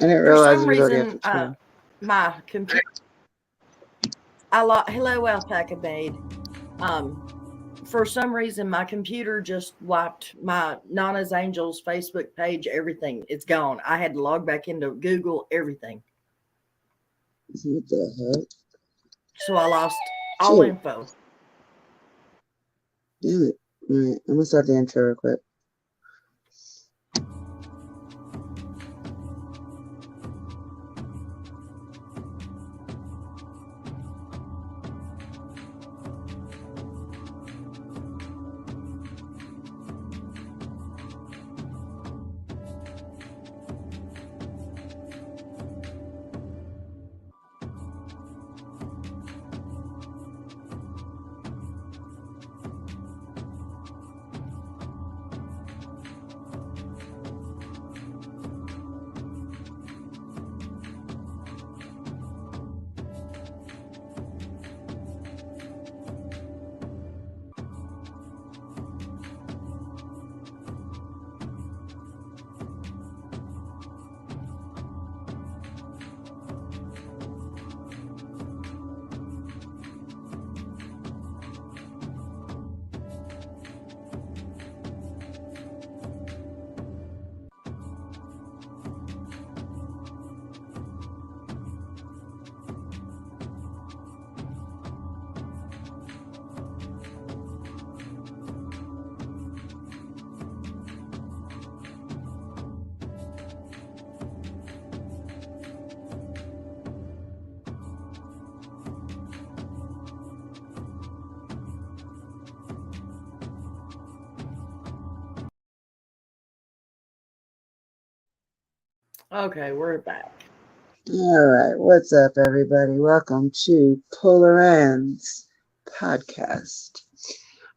I didn't For realize some it was already reason, after 12. my computer. Hello, Alpaca Maid. Um, for some reason, my computer just wiped my Nana's Angels Facebook page. Everything, it's gone. I had to log back into Google everything, What the heck? so I lost all Shit. info. Damn it. Alright, I'm gonna start the intro real quick. Okay, we're back. Alright, what's up, everybody? Welcome to Polar Ends Podcast.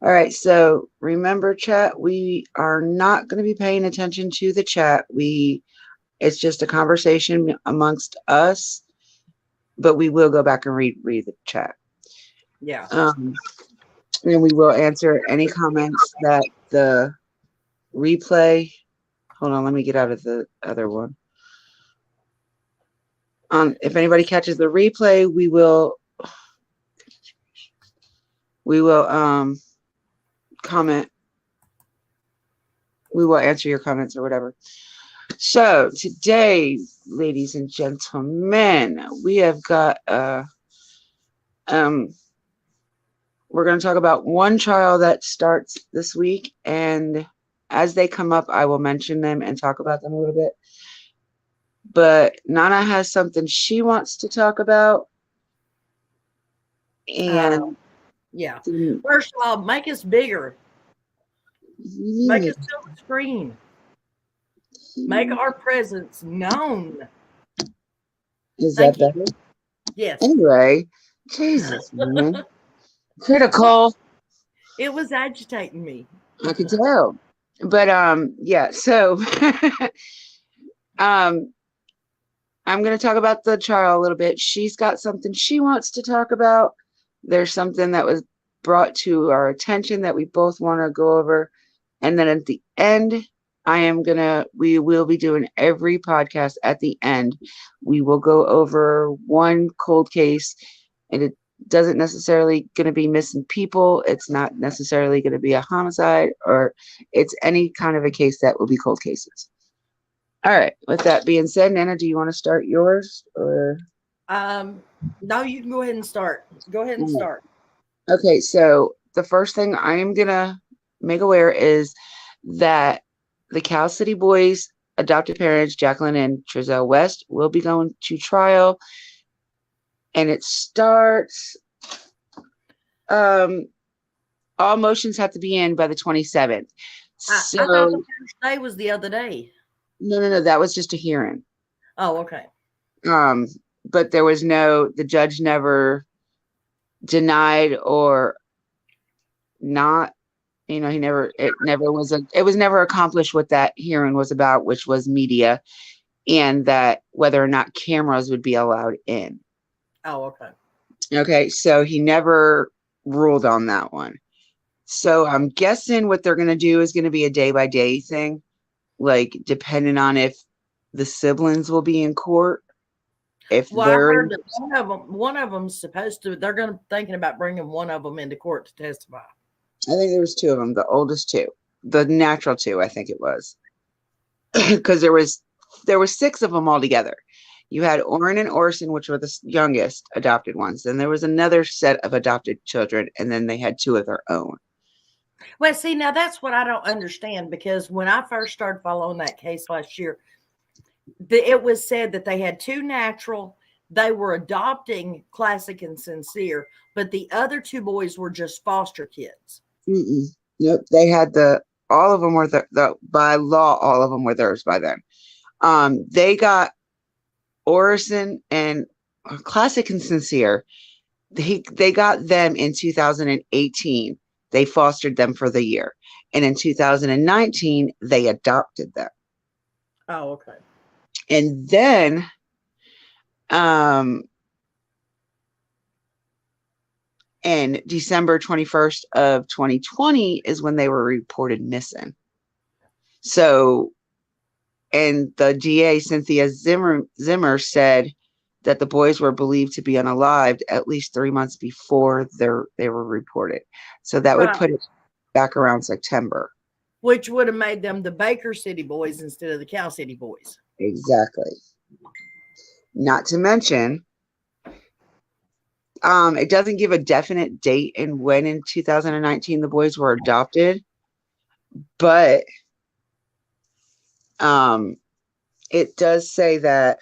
Alright, so remember, chat, we are not going to be paying attention to the chat. It's just a conversation amongst us, but we will go back and read the chat. Yeah. And we will answer any comments that the replay. Hold on, let me get out of the other one. If anybody catches the replay, we will comment. We will answer your comments or whatever. So today, ladies and gentlemen, we have got we're going to talk about one trial that starts this week, and as they come up, I will mention them and talk about them a little bit. But Nana has something she wants to talk about, and yeah. First of all, make us bigger. Make us fill the screen. Make our presence known. Is that better? Yes. Anyway, Jesus, man. Critical. It was agitating me. I could tell. But yeah, so I'm going to talk about the trial a little bit. She's got something she wants to talk about. There's something that was brought to our attention that we both want to go over. And then at the end, we will be doing every podcast at the end. We will go over one cold case, and it doesn't necessarily going to be missing people. It's not necessarily going to be a homicide, or it's any kind of a case that will be cold cases. All right. With that being said, Nana, do you want to start yours or? No, you can go ahead and start. Go ahead and start. Okay. So the first thing I am going to make aware is that the Cal City Boys adopted parents, Jacqueline and Trezell West, will be going to trial. And it starts, all motions have to be in by the 27th. So, I thought the first day was the other day. No. That was just a hearing. Oh, okay. But there was the judge never denied or not, it was never accomplished what that hearing was about, which was media and that whether or not cameras would be allowed in. Oh, okay. Okay. So he never ruled on that one. So I'm guessing what they're going to do is going to be a day by day thing, like depending on if the siblings will be in court if Well, I they're heard in. that one of them's supposed to. They're going to thinking about bringing one of them into court to testify. I think there was two of them, the oldest two, the natural two, I think it was, because there was six of them altogether. You had Oren and Orson, which were the youngest adopted ones. Then there was another set of adopted children, and then they had two of their own. Well, see, now that's what I don't understand because when I first started following that case last year, it was said that they had two natural. They were adopting Classic and Sincere, but the other two boys were just foster kids. Mm-mm. Nope, they had all of them were the by law, all of them were theirs by then. They got Orson and Classic and Sincere. They got them in 2018. They fostered them for the year, and in 2019 they adopted them. Oh, okay. And then um and December 21st of 2020 is when they were reported missing. So, and the DA, Cynthia Zimmer said that the boys were believed to be unalived at least 3 months before they were reported. So that would Right. put it back around September. Which would have made them the Baker City boys instead of the Cal City boys. Exactly. Not to mention, it doesn't give a definite date and when in 2019 the boys were adopted, but um, it does say that.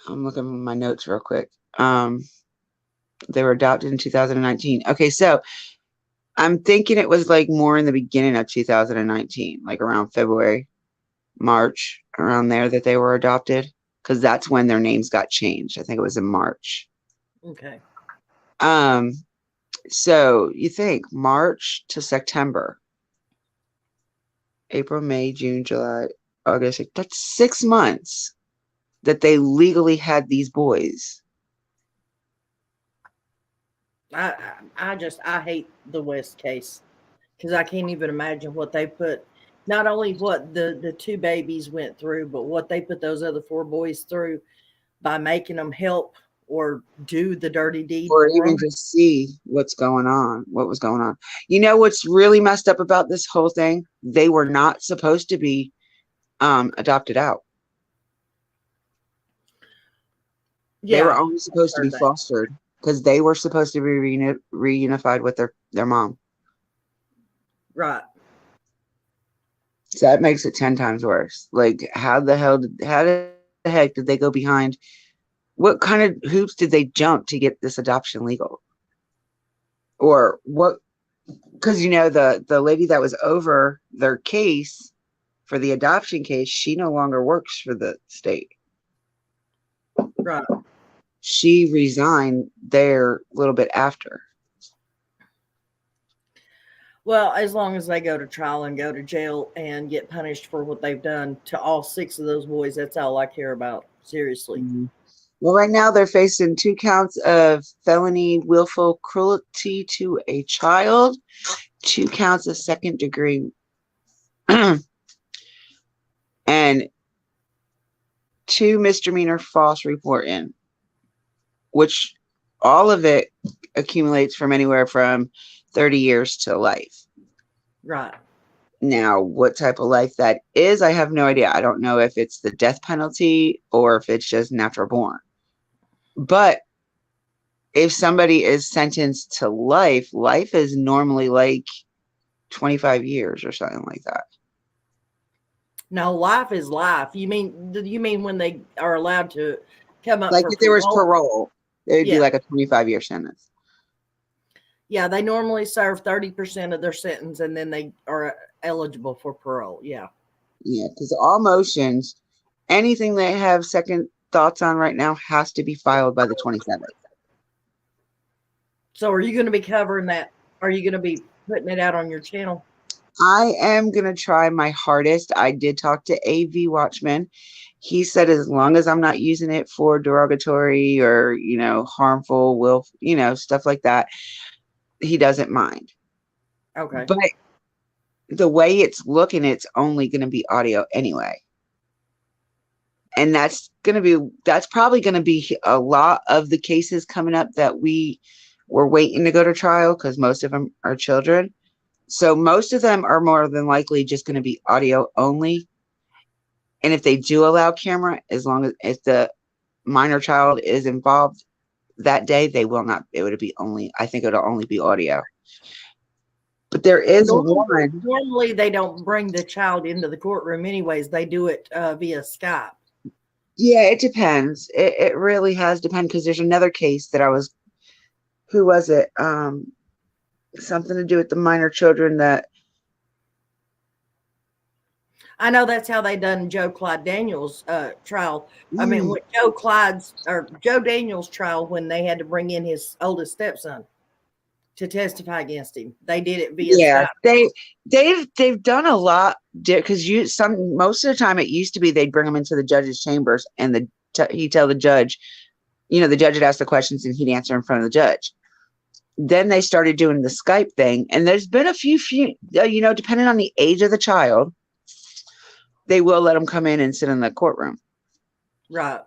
I'm looking at my notes real quick. They were adopted in 2019. Okay, so I'm thinking it was like more in the beginning of 2019, like around February, March, around there that they were adopted, because that's when their names got changed. I think it was in March. Okay. Um, so you think March to September, April, May, June, July, August, that's 6 months that they legally had these boys. I hate the West case because I can't even imagine what they put. Not only what the two babies went through, but what they put those other four boys through by making them help or do the dirty deed Or for even them. just see what's going on, what was going on. You know what's really messed up about this whole thing? They were not supposed to be adopted out. They were Yeah, only supposed to be heard that. fostered because they were supposed to be reunified with their mom. Right. So that makes it 10 times worse. Like, how the heck did they go behind? What kind of hoops did they jump to get this adoption legal? Or what? Because the lady that was over their case for the adoption case, she no longer works for the state. Right. She resigned there a little bit after. Well, as long as they go to trial and go to jail and get punished for what they've done to all six of those boys, that's all I care about. Seriously. Mhm. Well, right now they're facing 2 counts of felony willful cruelty to a child, 2 counts of second degree, and two misdemeanor false reporting, which all of it accumulates from anywhere from 30 years to life. Right. Now, what type of life that is, I have no idea. I don't know if it's the death penalty or if it's just natural born. But if somebody is sentenced to life, life is normally like 25 years or something like that. No, life is life. You mean when they are allowed to come up Like for if there was parole? parole, it would be Yeah. like a 25-year sentence. Yeah, they normally serve 30% of their sentence and then they are eligible for parole. Yeah. Yeah, because all motions, anything they have second thoughts on right now has to be filed by the 27th. So are you going to be covering that? Are you going to be putting it out on your channel? I am going to try my hardest. I did talk to AV Watchman. He said as long as I'm not using it for derogatory or, harmful, stuff like that, he doesn't mind. Okay. But the way it's looking, it's only going to be audio anyway. And that's probably going to be a lot of the cases coming up that were waiting to go to trial, because most of them are children. So most of them are more than likely just going to be audio only. And if they do allow camera, as long as if the minor child is involved that day, they will not. It would be only. I think it'll only be audio. But there is one. Normally they don't bring the child into the courtroom anyways. They do it via Skype. Yeah, it depends. It really has depended, because there's another case that I was. Who was it? Something to do with the minor children that. I know that's how they done Joe Clyde Daniels' trial. I mean, Mm, with Joe Daniels' trial, when they had to bring in his oldest stepson to testify against him, they did it via yeah, Skype. they've done a lot, because most of the time it used to be they'd bring them into the judge's chambers, and he'd tell the judge, the judge would ask the questions and he'd answer in front of the judge. Then they started doing the Skype thing, and there's been a few, depending on the age of the child, they will let them come in and sit in the courtroom. Right.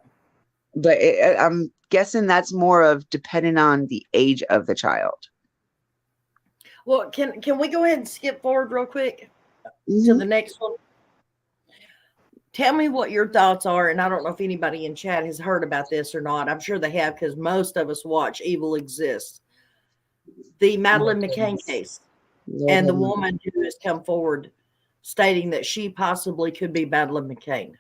But I'm guessing that's more of depending on the age of the child. Well, can we go ahead and skip forward real quick Mm-hmm. to the next one? Tell me what your thoughts are, and I don't know if anybody in chat has heard about this or not. I'm sure they have, because most of us watch Evil Exists. The Madeleine McCann case, and the woman who has come forward stating that she possibly could be Madeleine McCann.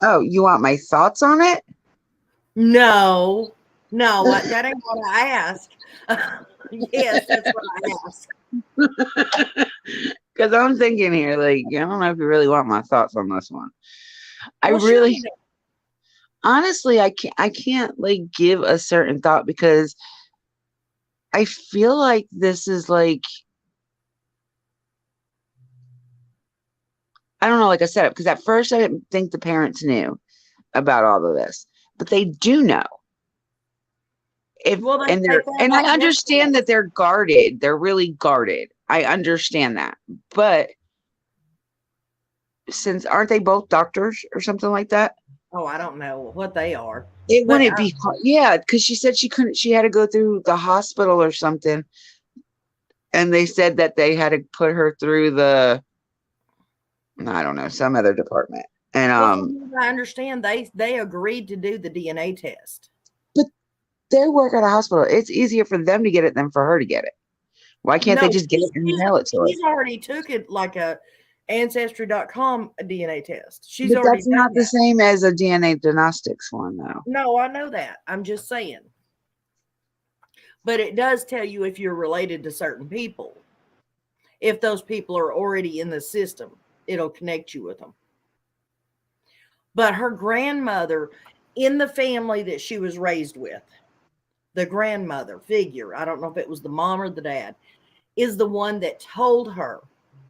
Oh, you want my thoughts on it? No, that ain't what I asked. Yes, that's what I asked. Because I'm thinking here, like, I don't know if you really want my thoughts on this one. Well, Honestly, I can't like give a certain thought, because I feel like this is like, I don't know, like a setup. Because at first I didn't think the parents knew about all of this, but they do know. And I understand that they're guarded. They're really guarded. I understand that. But since aren't they both doctors or something like that? Oh, I don't know what they are. It wouldn't be, yeah, because she said she had to go through the hospital or something. And they said that they had to put her through I don't know, some other department. And I understand they agreed to do the DNA test. But they work at a hospital. It's easier for them to get it than for her to get it. Why can't they just get it and mail it to her? She's already took it, like a Ancestry.com DNA test. But that's not the same as a DNA diagnostics one, though. No, I know that. I'm just saying. But it does tell you if you're related to certain people. If those people are already in the system, it'll connect you with them. But her grandmother, in the family that she was raised with, the grandmother figure, I don't know if it was the mom or the dad, is the one that told her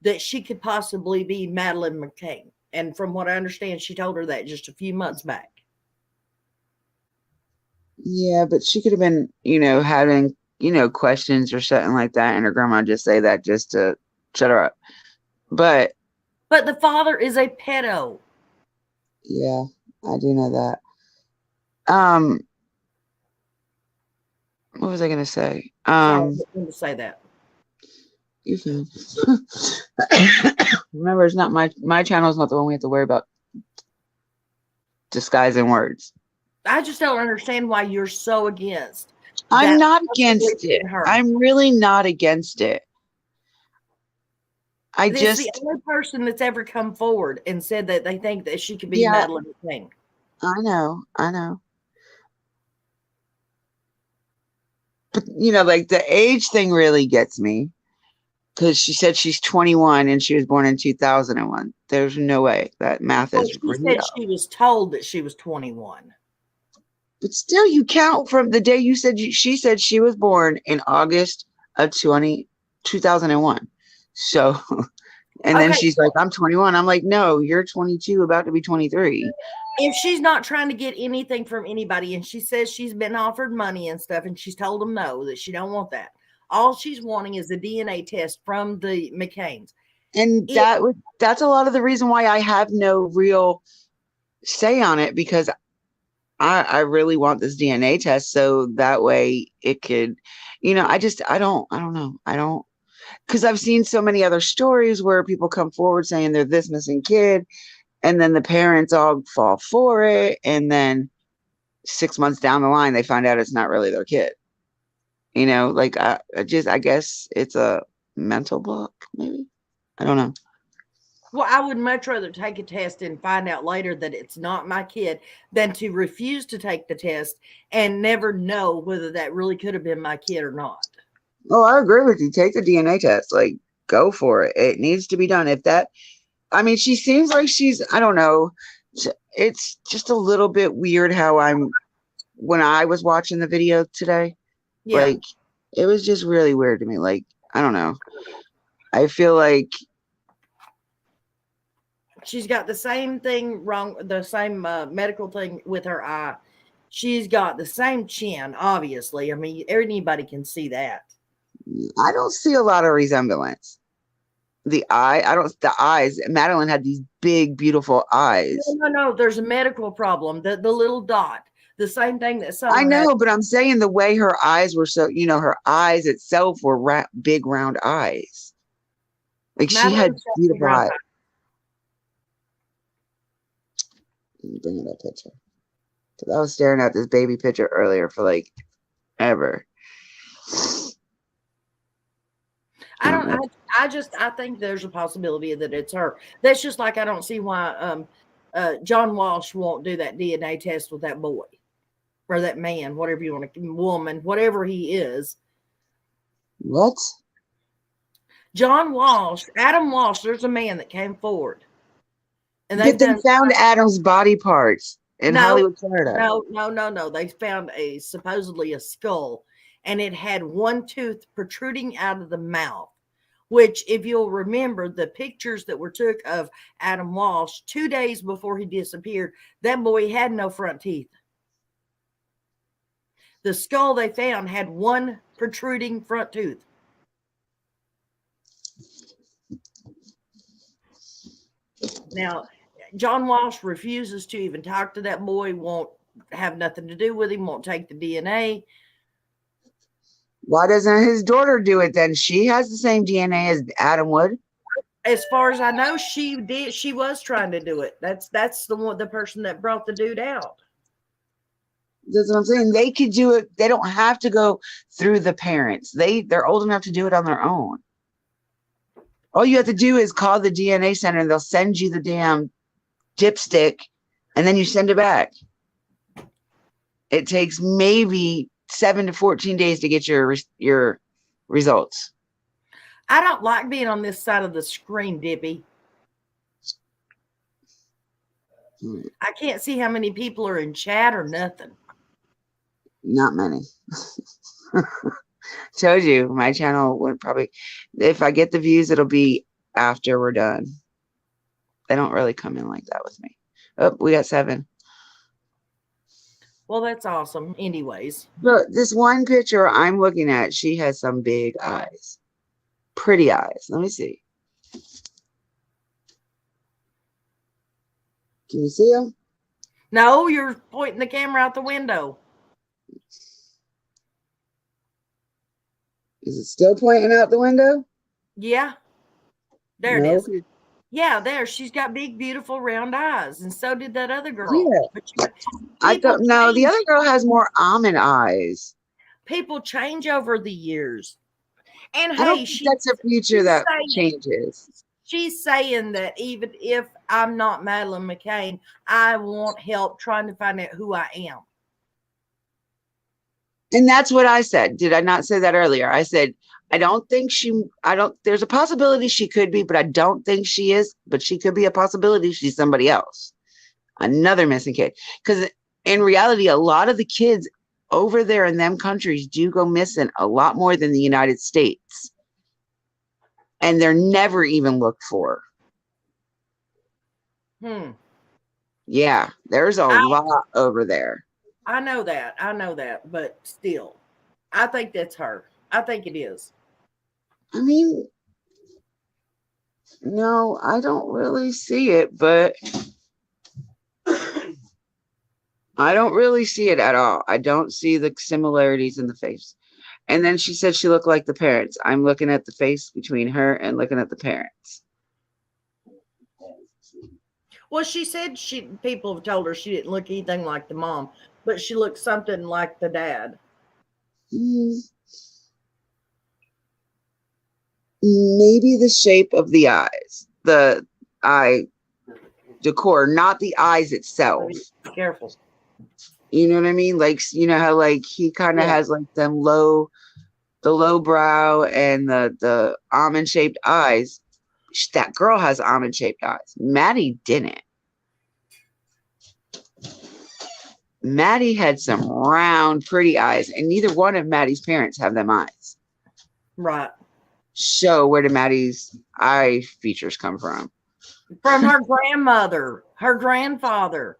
that she could possibly be Madeleine McCann. And from what I understand, she told her that just a few months back. Yeah, but she could have been, having, questions or something like that, and her grandma just say that just to shut her up. But the father is a pedo. Yeah, I do know that. What was I gonna say? Sorry, I didn't mean to say that. You can remember, it's not my channel is not the one we have to worry about disguising words. I just don't understand why you're so against. I'm not against it. I'm really not against it. It's the only person that's ever come forward and said that they think that she could be Madeleine McCann. I know. But like the age thing really gets me, because she said she's 21 and she was born in 2001. There's no way that math is real. She said she was told that she was 21. But still, you count from the day you said she said she was born in August of 2001. So, and then she's like, I'm 21. I'm like, no, you're 22, about to be 23. If she's not trying to get anything from anybody, and she says she's been offered money and stuff, and she's told them no, that she don't want that, All she's wanting is a DNA test from the McCains. And It, that's a lot of the reason why I have no real say on it, because I really want this DNA test so that way it could, I don't know. I don't, because I've seen so many other stories where people come forward saying they're this missing kid, and then the parents all fall for it. And then 6 months down the line, they find out it's not really their kid. Like I guess it's a mental block, maybe. I don't know. well, I would much rather take a test and find out later that it's not my kid than to refuse to take the test and never know whether that really could have been my kid or not. Oh, I agree with you. Take the DNA test. Like, go for it. It needs to be done. I mean, she seems like I don't know. It's just a little bit weird how when I was watching the video today, Yeah. like, it was just really weird to me. Like, I don't know. I feel like, She's got the same thing wrong, the same medical thing with her eye. She's got the same chin, obviously. I mean, anybody can see that. I don't see a lot of resemblance. The eyes. Madeline had these big, beautiful No, eyes. no, no. There's a medical problem. The little dot, the same thing that I Summer had. know, but I'm saying the way her eyes were her eyes itself were big, round eyes. Like, she had Madeline's got big beautiful round eyes. eyes. Let me bring up that picture. Because I was staring at this baby picture earlier for like ever. I don't. I think there's a possibility that it's her. That's just like I don't see why John Walsh won't do that DNA test with that boy or that man, whatever you want to, woman, whatever he is. What? John Walsh, Adam Walsh. There's a man that came forward, and they've But they done found Adam's body parts in no, Hollywood, Florida. no, no, no, no. They found a supposedly a skull, and it had one tooth protruding out of the mouth. Which, if you'll remember, the pictures that were took of Adam Walsh 2 days before he disappeared, that boy had no front teeth. The skull they found had one protruding front tooth. Now, John Walsh refuses to even talk to that boy, won't have nothing to do with him, won't take the DNA. Why doesn't his daughter do it then? She has the same DNA as Adam would. As far as I know, she did. She was trying to do it. That's the person that brought the dude out. That's what I'm saying. They could do it. They don't have to go through the parents. They're old enough to do it on their own. All you have to do is call the DNA center and they'll send you the damn dipstick, and then you send it back. It takes maybe 7 to 14 days to get your results. I don't like being on this side of the screen, Dippy. I can't see how many people are in chat or nothing. Not many. Told you, my channel would probably, if I get the views, it'll be after we're done. They don't really come in like that with me. Oh, we got 7. Well, that's awesome. Anyways. But this one picture I'm looking at, she has some big eyes. Pretty eyes. Let me see. Can you see them? No, you're pointing the camera out the window. Is it still pointing out the window? Yeah. There No. it is. Yeah, there. She's got big, beautiful, round eyes. And so did that other girl. Yeah. But I thought, no, the change. other girl has more almond eyes. People change over the years. And I don't hey, think that's a feature that changes. she's saying that even if I'm not Madeline McCain, I want help trying to find out who I am. And that's what I said. Did I not say that earlier? I said, there's a possibility she could be, but I don't think she is, but she could be a possibility she's somebody else. Another missing kid. Because in reality, a lot of the kids over there in them countries do go missing a lot more than the United States. And they're never even looked for. Yeah, there's a lot over there. I know that. But still, I think that's her. I think it is. I mean, no, I don't really see it, but I don't really see it at all. I don't see the similarities in the face. And then she said she looked like the parents. I'm looking at the face between her and looking at the parents. Well, she said people have told her she didn't look anything like the mom, but she looked something like the dad. Mm, maybe the shape of the eyes, the eye decor, not the eyes So itself. be careful. You know what I mean? Like, you know how like he kind of Yeah. has like the low brow and the almond shaped eyes. That girl has almond shaped eyes. Maddie didn't. Maddie had some round, pretty eyes, and neither one of Maddie's parents have them eyes. Right. So where did Maddie's eye features come from? From her grandmother, her grandfather,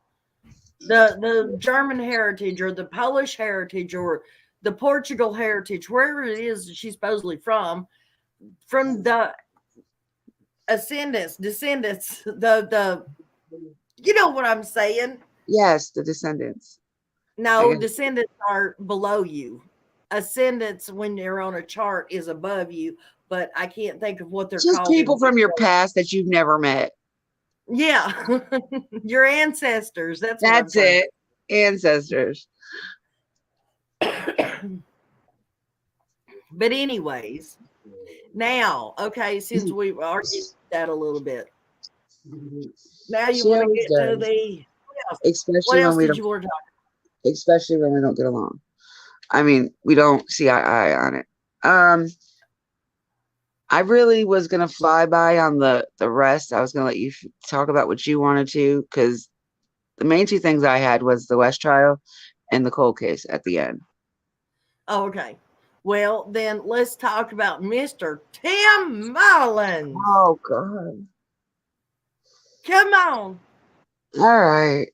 the German heritage or the Polish heritage or the Portugal heritage, wherever it is she's supposedly from the descendants, the you know what I'm saying? Yes, the descendants. I No, guess descendants are below you. Ascendants, when you're on a chart, is above you, but I can't think of what they're just called people in. from your past that you've never met. Yeah, your ancestors. That's what I'm That's trying it. Ancestors. to. But anyways, now, okay, since we've argued that a little bit, now you She want to always get to does, the what especially when else we did don't, you want to talk? especially when we don't get along. I mean, we don't see eye on it. Um, I really was gonna fly by on the rest. I was gonna let you talk about what you wanted to, because the main two things I had was the West trial and the cold case at the end. Oh, okay. Well, then let's talk about Mr. Tim Mullins. Oh God. Come on. All right.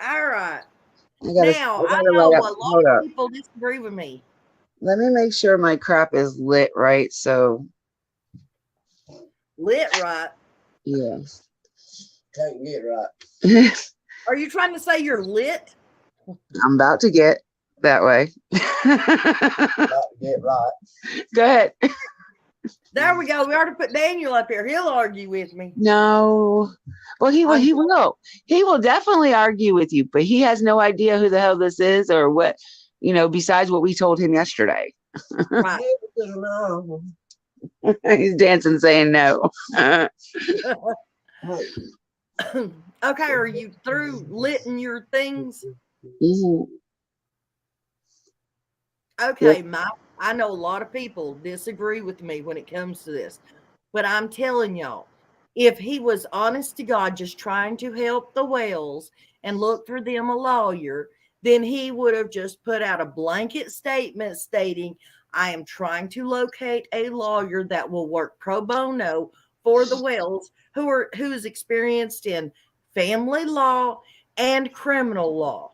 All right. I Now, I gotta know light a up. lot Hold of up. people disagree with me. Let me make sure my crap is lit right. So Lit right. yeah. Can't get right. Are you trying to say you're lit? I'm about to get that way. About to get right. Go ahead. There we go. We already put Daniel up here. He'll argue with me. No. Well, he will. I'm He will. He will definitely argue with you, but he has no idea who the hell this is or what. Besides what we told him yesterday. right. He's dancing, saying no. Okay, are you through litting your things? Mhm. Yep. Okay, I know a lot of people disagree with me when it comes to this, but I'm telling y'all, if he was honest to God, just trying to help the whales and look for them a lawyer, then he would have just put out a blanket statement stating, I am trying to locate a lawyer that will work pro bono for the whales who is experienced in family law and criminal law.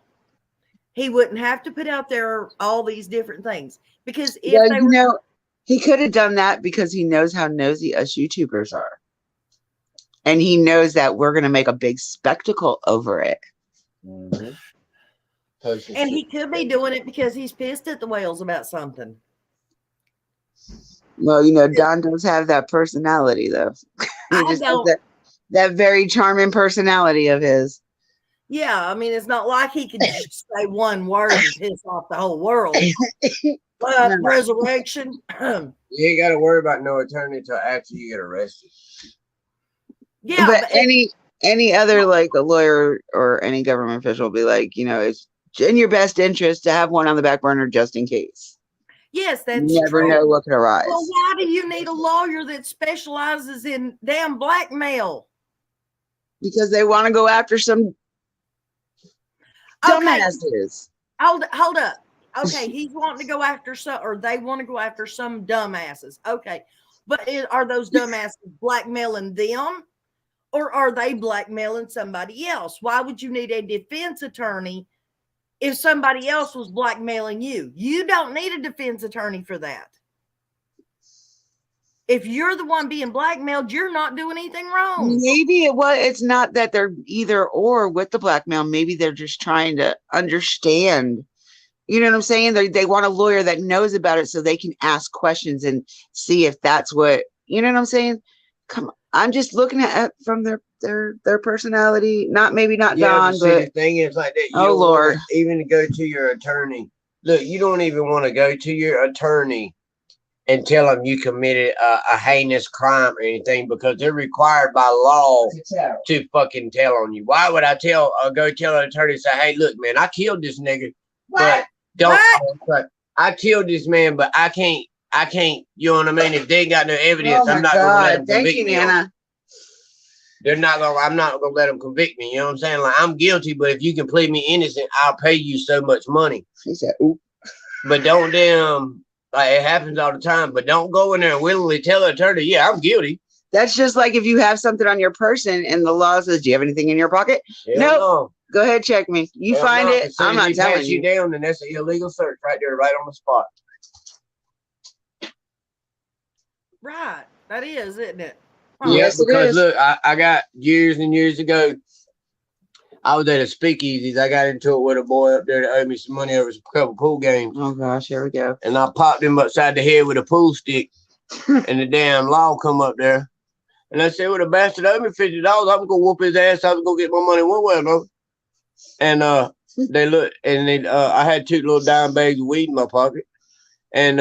He wouldn't have to put out there all these different things because if Well, they were, he could have done that because he knows how nosy us YouTubers are. And he knows that we're going to make a big spectacle over it. and he could be doing it because he's pissed at the whales about something. Well, Don does have that personality, though. He I just has don't. that very charming personality of his. Yeah, I mean, it's not like he could just say one word and piss off the whole world. But No. resurrection. You ain't got to worry about no attorney until after you get arrested. Yeah, But but any other like a lawyer or any government official will be like, it's in your best interest to have one on the back burner just in case. yes, You that's never true. know what could arise. Well, why do you need a lawyer that specializes in damn blackmail? Because they want to go after some Okay, dumbasses. hold up. Okay, he's wanting to go after some, or they want to go after some dumbasses. Okay, but are those dumbasses blackmailing them, or are they blackmailing somebody else? Why would you need a defense attorney if somebody else was blackmailing you. You don't need a defense attorney for that. If you're the one being blackmailed, you're not doing anything wrong. Maybe it's not that they're either or with the blackmail. Maybe they're just trying to understand. You know what I'm saying? They want a lawyer that knows about it so they can ask questions and see if that's what, you know what I'm saying? Come on. I'm just looking at it from their personality. Maybe not Don, see, but the thing is like that. Oh Lord. Even to go to your attorney. Look, you don't even want to go to your attorney and tell them you committed a heinous crime or anything, because they're required by law to fucking tell on you. Why would I go tell an attorney, say, hey, look, man, I killed this nigga, but I killed this man, but I can't, you know what I mean? If they ain't got no evidence, I'm not gonna let them convict me. I'm not gonna let them convict me. You know what I'm saying? Like, I'm guilty, but if you can plead me innocent, I'll pay you so much money. She said, oop. But don't like, it happens all the time, but don't go in there and willingly tell the attorney, yeah, I'm guilty. That's just like if you have something on your person and the law says, do you have anything in your pocket? No. Go ahead, check me. You find it. I'm not telling you. Down, then that's an illegal search right there, right on the spot. Right. That is, isn't it? Oh, yes, because look, I got years and years ago, I was at a speakeasy. I got into it with a boy up there that owed me some money over a couple pool games. Oh gosh, here we go. And I popped him upside the head with a pool stick, and the damn law come up there. And I said, well, the bastard owed me $50. I'm gonna whoop his ass. I'm gonna get my money one way or another. And they look, and then I had 2 little dime bags of weed in my pocket. And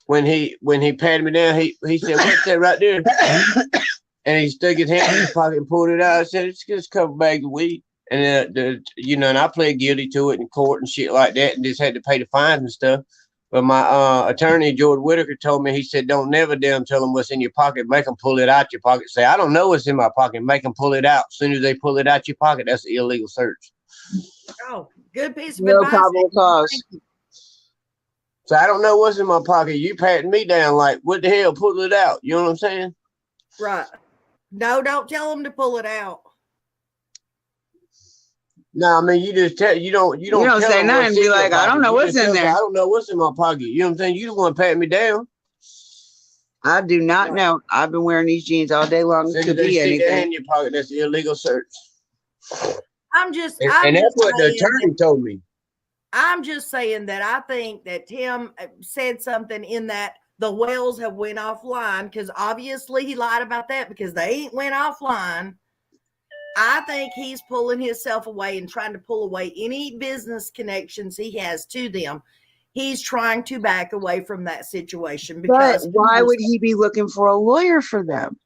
when he patted me down, he said, what's that right there? And he stuck his hand in his pocket and pulled it out. I said, it's just a couple bags of weed. And and I pled guilty to it in court and shit like that, and just had to pay the fines and stuff. But my attorney, George Whitaker, told me, he said, don't never damn tell them what's in your pocket. Make them pull it out your pocket. Say, I don't know what's in my pocket. Make them pull it out. As soon as they pull it out your pocket, that's an illegal search. Oh, good piece of no advice. probable cause. So I don't know what's in my pocket. You patting me down like, what the hell? Pull it out. You know what I'm saying? Right. No, don't tell them to pull it out. No, I mean, you just tell, you don't say nothing. Be like, I don't know what's in there. I don't know what's in my pocket. You know what I'm saying? You the one patting me down. I do not know. I've been wearing these jeans all day long. It could be anything. In your pocket, that's an illegal search. And that's what the attorney told me. I'm just saying that I think that Tim said something in that the wells have went offline, because obviously he lied about that, because they ain't went offline. I think he's pulling himself away and trying to pull away any business connections he has to them. He's trying to back away from that situation. Because why would he be looking for a lawyer for them?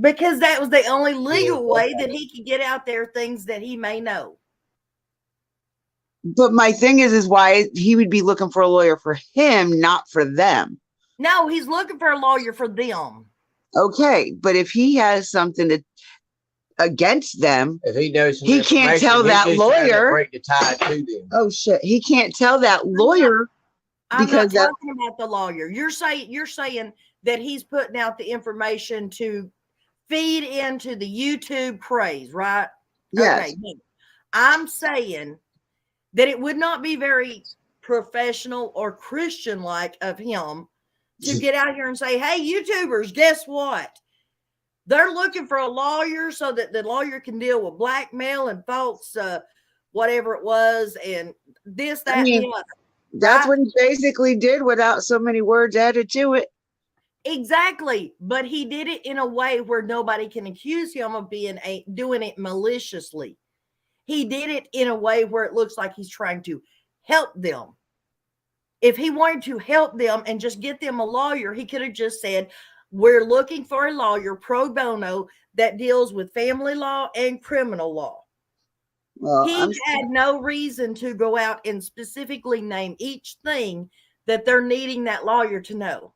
Because that was the only legal way that he could get out there things that he may know. But my thing is why he would be looking for a lawyer for him, not for them. No, he's looking for a lawyer for them. Okay, but if he has something against them, if he knows, he can't tell that lawyer. Break the tie to them. Oh shit, he can't tell that lawyer. I'm not talking about the lawyer. You're saying that he's putting out the information to feed into the YouTube craze, right? Yes. Okay. I'm saying that it would not be very professional or Christian-like of him to get out here and say, hey, YouTubers, guess what? They're looking for a lawyer so that the lawyer can deal with blackmail and folks, whatever it was, and this, that, and the other. That's what he basically did without so many words added to it. Exactly. But he did it in a way where nobody can accuse him of doing it maliciously. He did it in a way where it looks like he's trying to help them. If he wanted to help them and just get them a lawyer, he could have just said, we're looking for a lawyer pro bono that deals with family law and criminal law. Well, he had no reason to go out and specifically name each thing that they're needing that lawyer to know.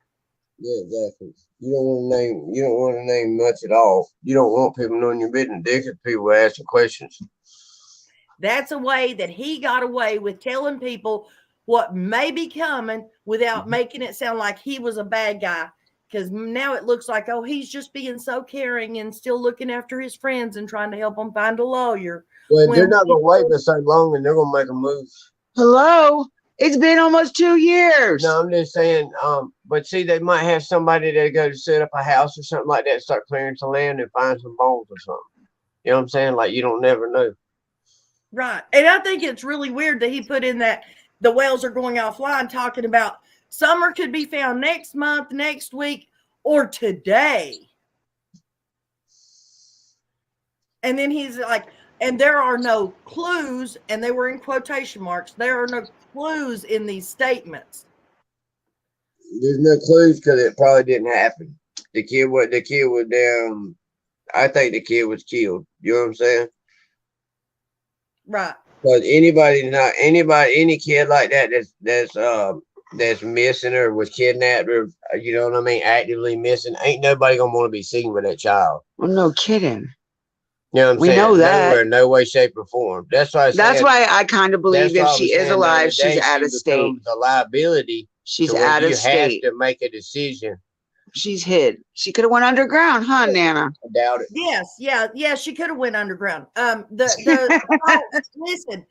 Yeah, exactly. You don't want to name much at all. You don't want people knowing your business. Because people asking questions. That's a way that he got away with telling people what may be coming without making it sound like he was a bad guy. Because now it looks like, oh, he's just being so caring and still looking after his friends and trying to help them find a lawyer. Well, they're when not gonna wait for so long, and they're gonna make a move. Hello? It's been almost 2 years. No, I'm just saying. But see, they might have somebody that go to set up a house or something like that, start clearing some land and find some bones or something. You know what I'm saying? Like you don't never know. right. And I think it's really weird that he put in that the whales are going offline, talking about summer could be found next month, next week, or today. And then he's like, and there are no clues, and they were in quotation marks. There are no clues in these statements. There's no clues because it probably didn't happen. The kid was down. I think the kid was killed. You know what I'm saying? Right. Because any kid like that that's missing or was kidnapped or you know what I mean, actively missing, ain't nobody gonna want to be seen with that child. Well, no kidding. You know what I'm We saying? know that. Nowhere, no way, shape, or form. That's why I said. That's why I kind of believe if she is alive, she's out of state. A liability. She's out of state. You have to make a decision. She's hid. She could have went underground, huh, Nana? I doubt it. Yes, yeah. She could have went underground. Listen,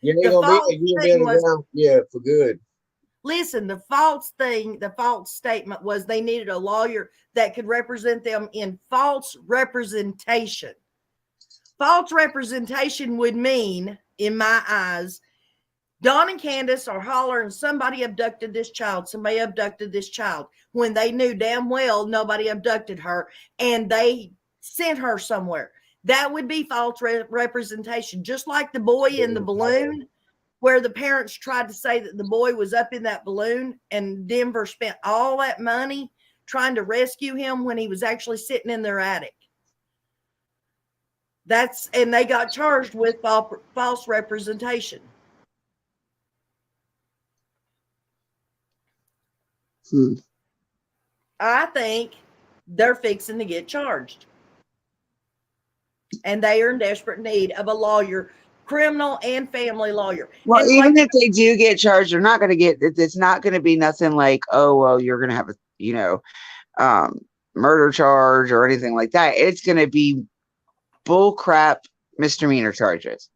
You ain't gonna be underground, yeah, for good. Listen, the false statement was they needed a lawyer that could represent them in false representation. False representation would mean, in my eyes, Don and Candace are hollering, somebody abducted this child, when they knew damn well nobody abducted her and they sent her somewhere. That would be false representation. Just like the boy in the balloon, where the parents tried to say that the boy was up in that balloon and Denver spent all that money trying to rescue him when he was actually sitting in their attic. And they got charged with false representation. I think they're fixing to get charged. And they are in desperate need of a lawyer, criminal and family lawyer. Well, and even if they do get charged, they're not going to get, it's not going to be nothing like, oh, well, you're going to have a, murder charge or anything like that. It's going to be bull crap misdemeanor charges.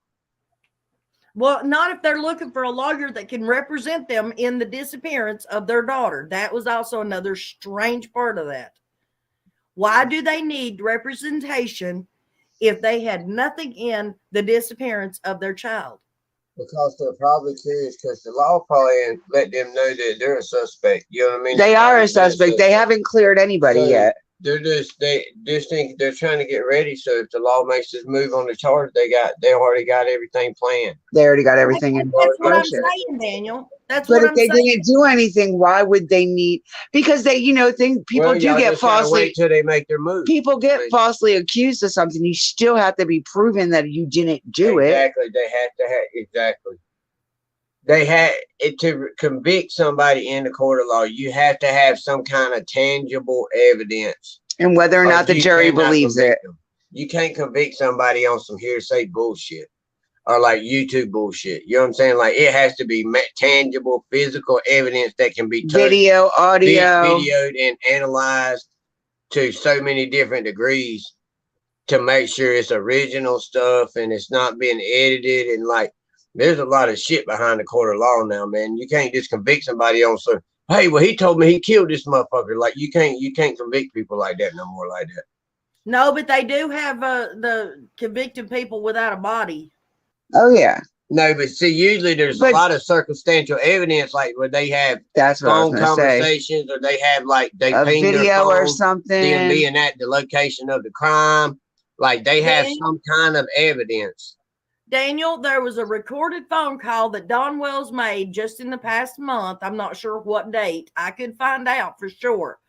Well, not if they're looking for a lawyer that can represent them in the disappearance of their daughter. That was also another strange part of that. Why do they need representation if they had nothing in the disappearance of their child? Because they're probably curious because the law probably let them know that they're a suspect. You know what I mean? They are a suspect. They haven't cleared anybody yet. They just think they're trying to get ready. So if the law makes this move on the charge, they already got everything planned. They already got everything in That's what I'm saying, Daniel. That's but what if I'm they saying. didn't do anything, why would they need? Because they, think people do get falsely. Wait till they make their move. People get falsely accused of something. You still have to be proven that you didn't do it. Exactly. They have to have exactly. They had it to convict somebody in the court of law. You have to have some kind of tangible evidence, and whether or not the jury believes it. You can't convict somebody on some hearsay bullshit or like YouTube bullshit. You know what I'm saying? Like it has to be tangible, physical evidence that can be touched, video, audio, videoed, and analyzed to so many different degrees to make sure it's original stuff and it's not being edited and like. There's a lot of shit behind the court of law now, man. You can't just convict somebody on so. Hey, well, he told me he killed this motherfucker. Like you can't convict people like that no more, like that. No, but they do have the convicted people without a body. Oh yeah. No, but see, usually there's a lot of circumstantial evidence, like where they have phone conversations, or they have like they a video or something, them being at the location of the crime. Like they have some kind of evidence. Daniel, there was a recorded phone call that Don Wells made just in the past month. I'm not sure what date. I could find out for sure.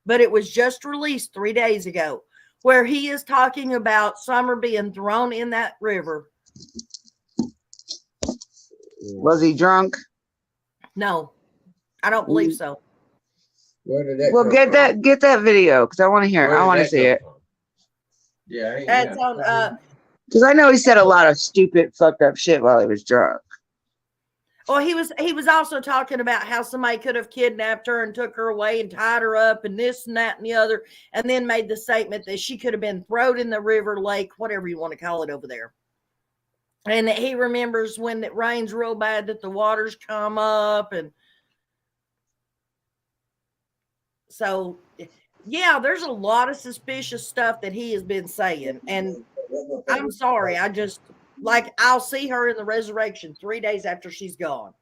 But it was just released 3 days ago, where he is talking about Summer being thrown in that river. Was he drunk? No, I don't believe so. Where did that well, get that video because I want to hear it. I want to see it. Yeah, that's on. Because I know he said a lot of stupid, fucked up shit while he was drunk. Well, he was also talking about how somebody could have kidnapped her and took her away and tied her up and this and that and the other, and then made the statement that she could have been thrown in the river, lake, whatever you want to call it over there. And that he remembers when it rains real bad that the waters come up. And so, yeah, there's a lot of suspicious stuff that he has been saying. And I'm sorry. I just, like, I'll see her in the resurrection 3 days after she's gone.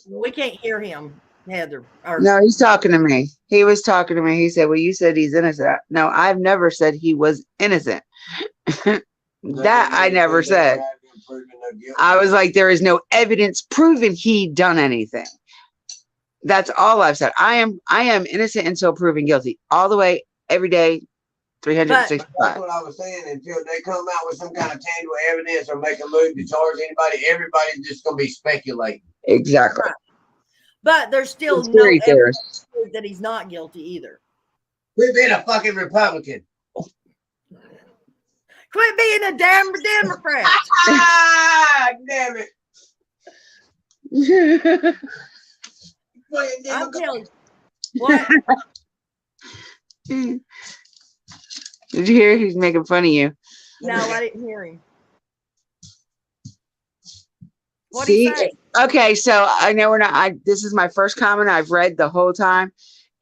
We can't hear him, Heather. No, he's talking to me. He was talking to me. He said, well, you said he's innocent. No, I've never said he was innocent. That I never said. I was like, there is no evidence proving he done anything. That's all I've said. I am innocent until proven guilty. All the way, every day, 365. That's what I was saying. Until they come out with some kind of tangible evidence or make a move to charge anybody, everybody's just going to be speculating. Exactly. Right. But there's still no evidence that he's not guilty either. Quit being a fucking Republican. Quit being a damn Democrat. Ah, damn it. I'm telling you. What? Did you hear? He's making fun of you. No, I didn't hear him. What did he say? Okay, so I know we're not. This is my first comment I've read the whole time.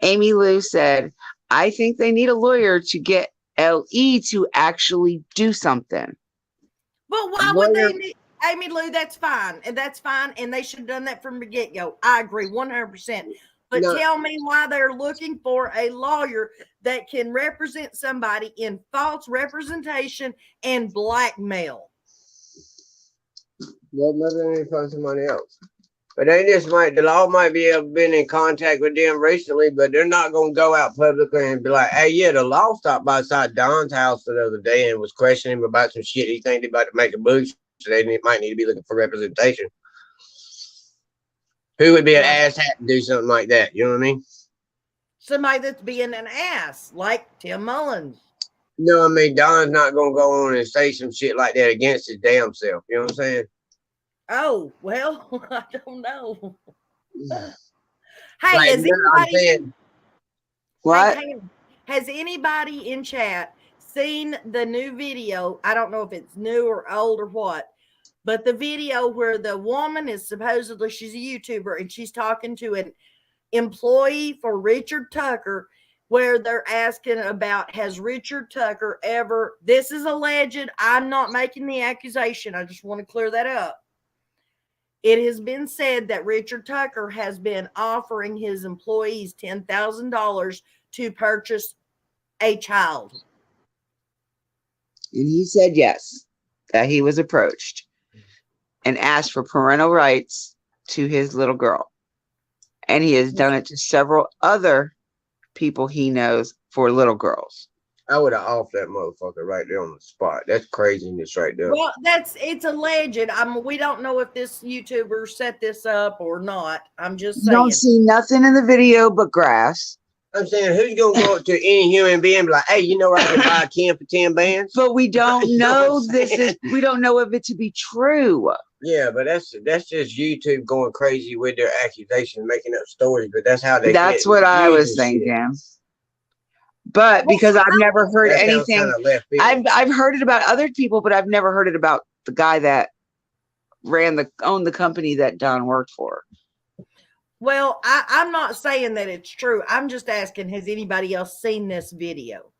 Amy Lou said, "I think they need a lawyer to get LE to actually do something." Well, why would they need Amy Lou? That's fine, and that's fine, and they should have done that from the get-go. I agree 100%. But tell me why they're looking for a lawyer that can represent somebody in false representation and blackmail. Well, maybe they find somebody else. But the law might be have been in contact with them recently, but they're not going to go out publicly and be like, hey, yeah, the law stopped by outside Don's house the other day and was questioning him about some shit he think they about to make a move, so they might need to be looking for representation. Who would be an asshat to do something like that? You know what I mean? Somebody that's being an ass, like Tim Mullins. No, I mean, Don's not going to go on and say some shit like that against his damn self. You know what I'm saying? Oh, well, I don't know. Hey, like, is anybody, what? Has anybody in chat seen the new video? I don't know if it's new or old or what, but the video where the woman is supposedly, she's a YouTuber, and she's talking to an employee for Richard Tucker, where they're asking about, has Richard Tucker ever, this is alleged, I'm not making the accusation, I just want to clear that up. It has been said that Richard Tucker has been offering his employees $10,000 to purchase a child. And he said yes, that he was approached and asked for parental rights to his little girl. And he has done it to several other people he knows for little girls. I would have off that motherfucker right there on the spot. That's craziness right there. Well, it's alleged. We don't know if this YouTuber set this up or not. I'm just saying. Don't see nothing in the video but grass. I'm saying, who's gonna go up to any human being and be like, hey, you know, I can buy a Ken for 10 bands? But we don't know we don't know if it to be true. Yeah, but that's just YouTube going crazy with their accusations, making up stories. But that's how they. That's what I was thinking. But because I've never heard anything, I've heard it about other people, but I've never heard it about the guy that owned the company that Don worked for. Well, I'm not saying that it's true. I'm just asking, has anybody else seen this video?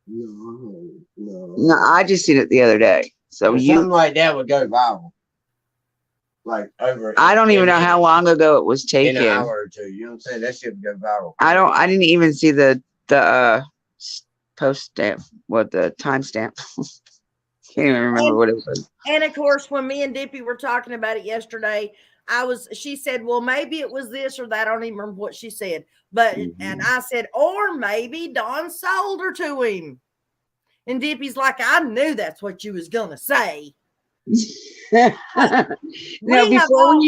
No, I just seen it the other day. So something like that would go viral. Like over. I don't even know how long ago it was taken. In an hour or two. You know what I'm saying? That shit would go viral. I didn't even see the post stamp, the timestamp. Can't even remember what it was. And of course, when me and Dippy were talking about it yesterday, she said, well, maybe it was this or that. I don't even remember what she said. But and I said, or maybe Don sold her to him. And Dippy's like, I knew that's what you was gonna say. No, before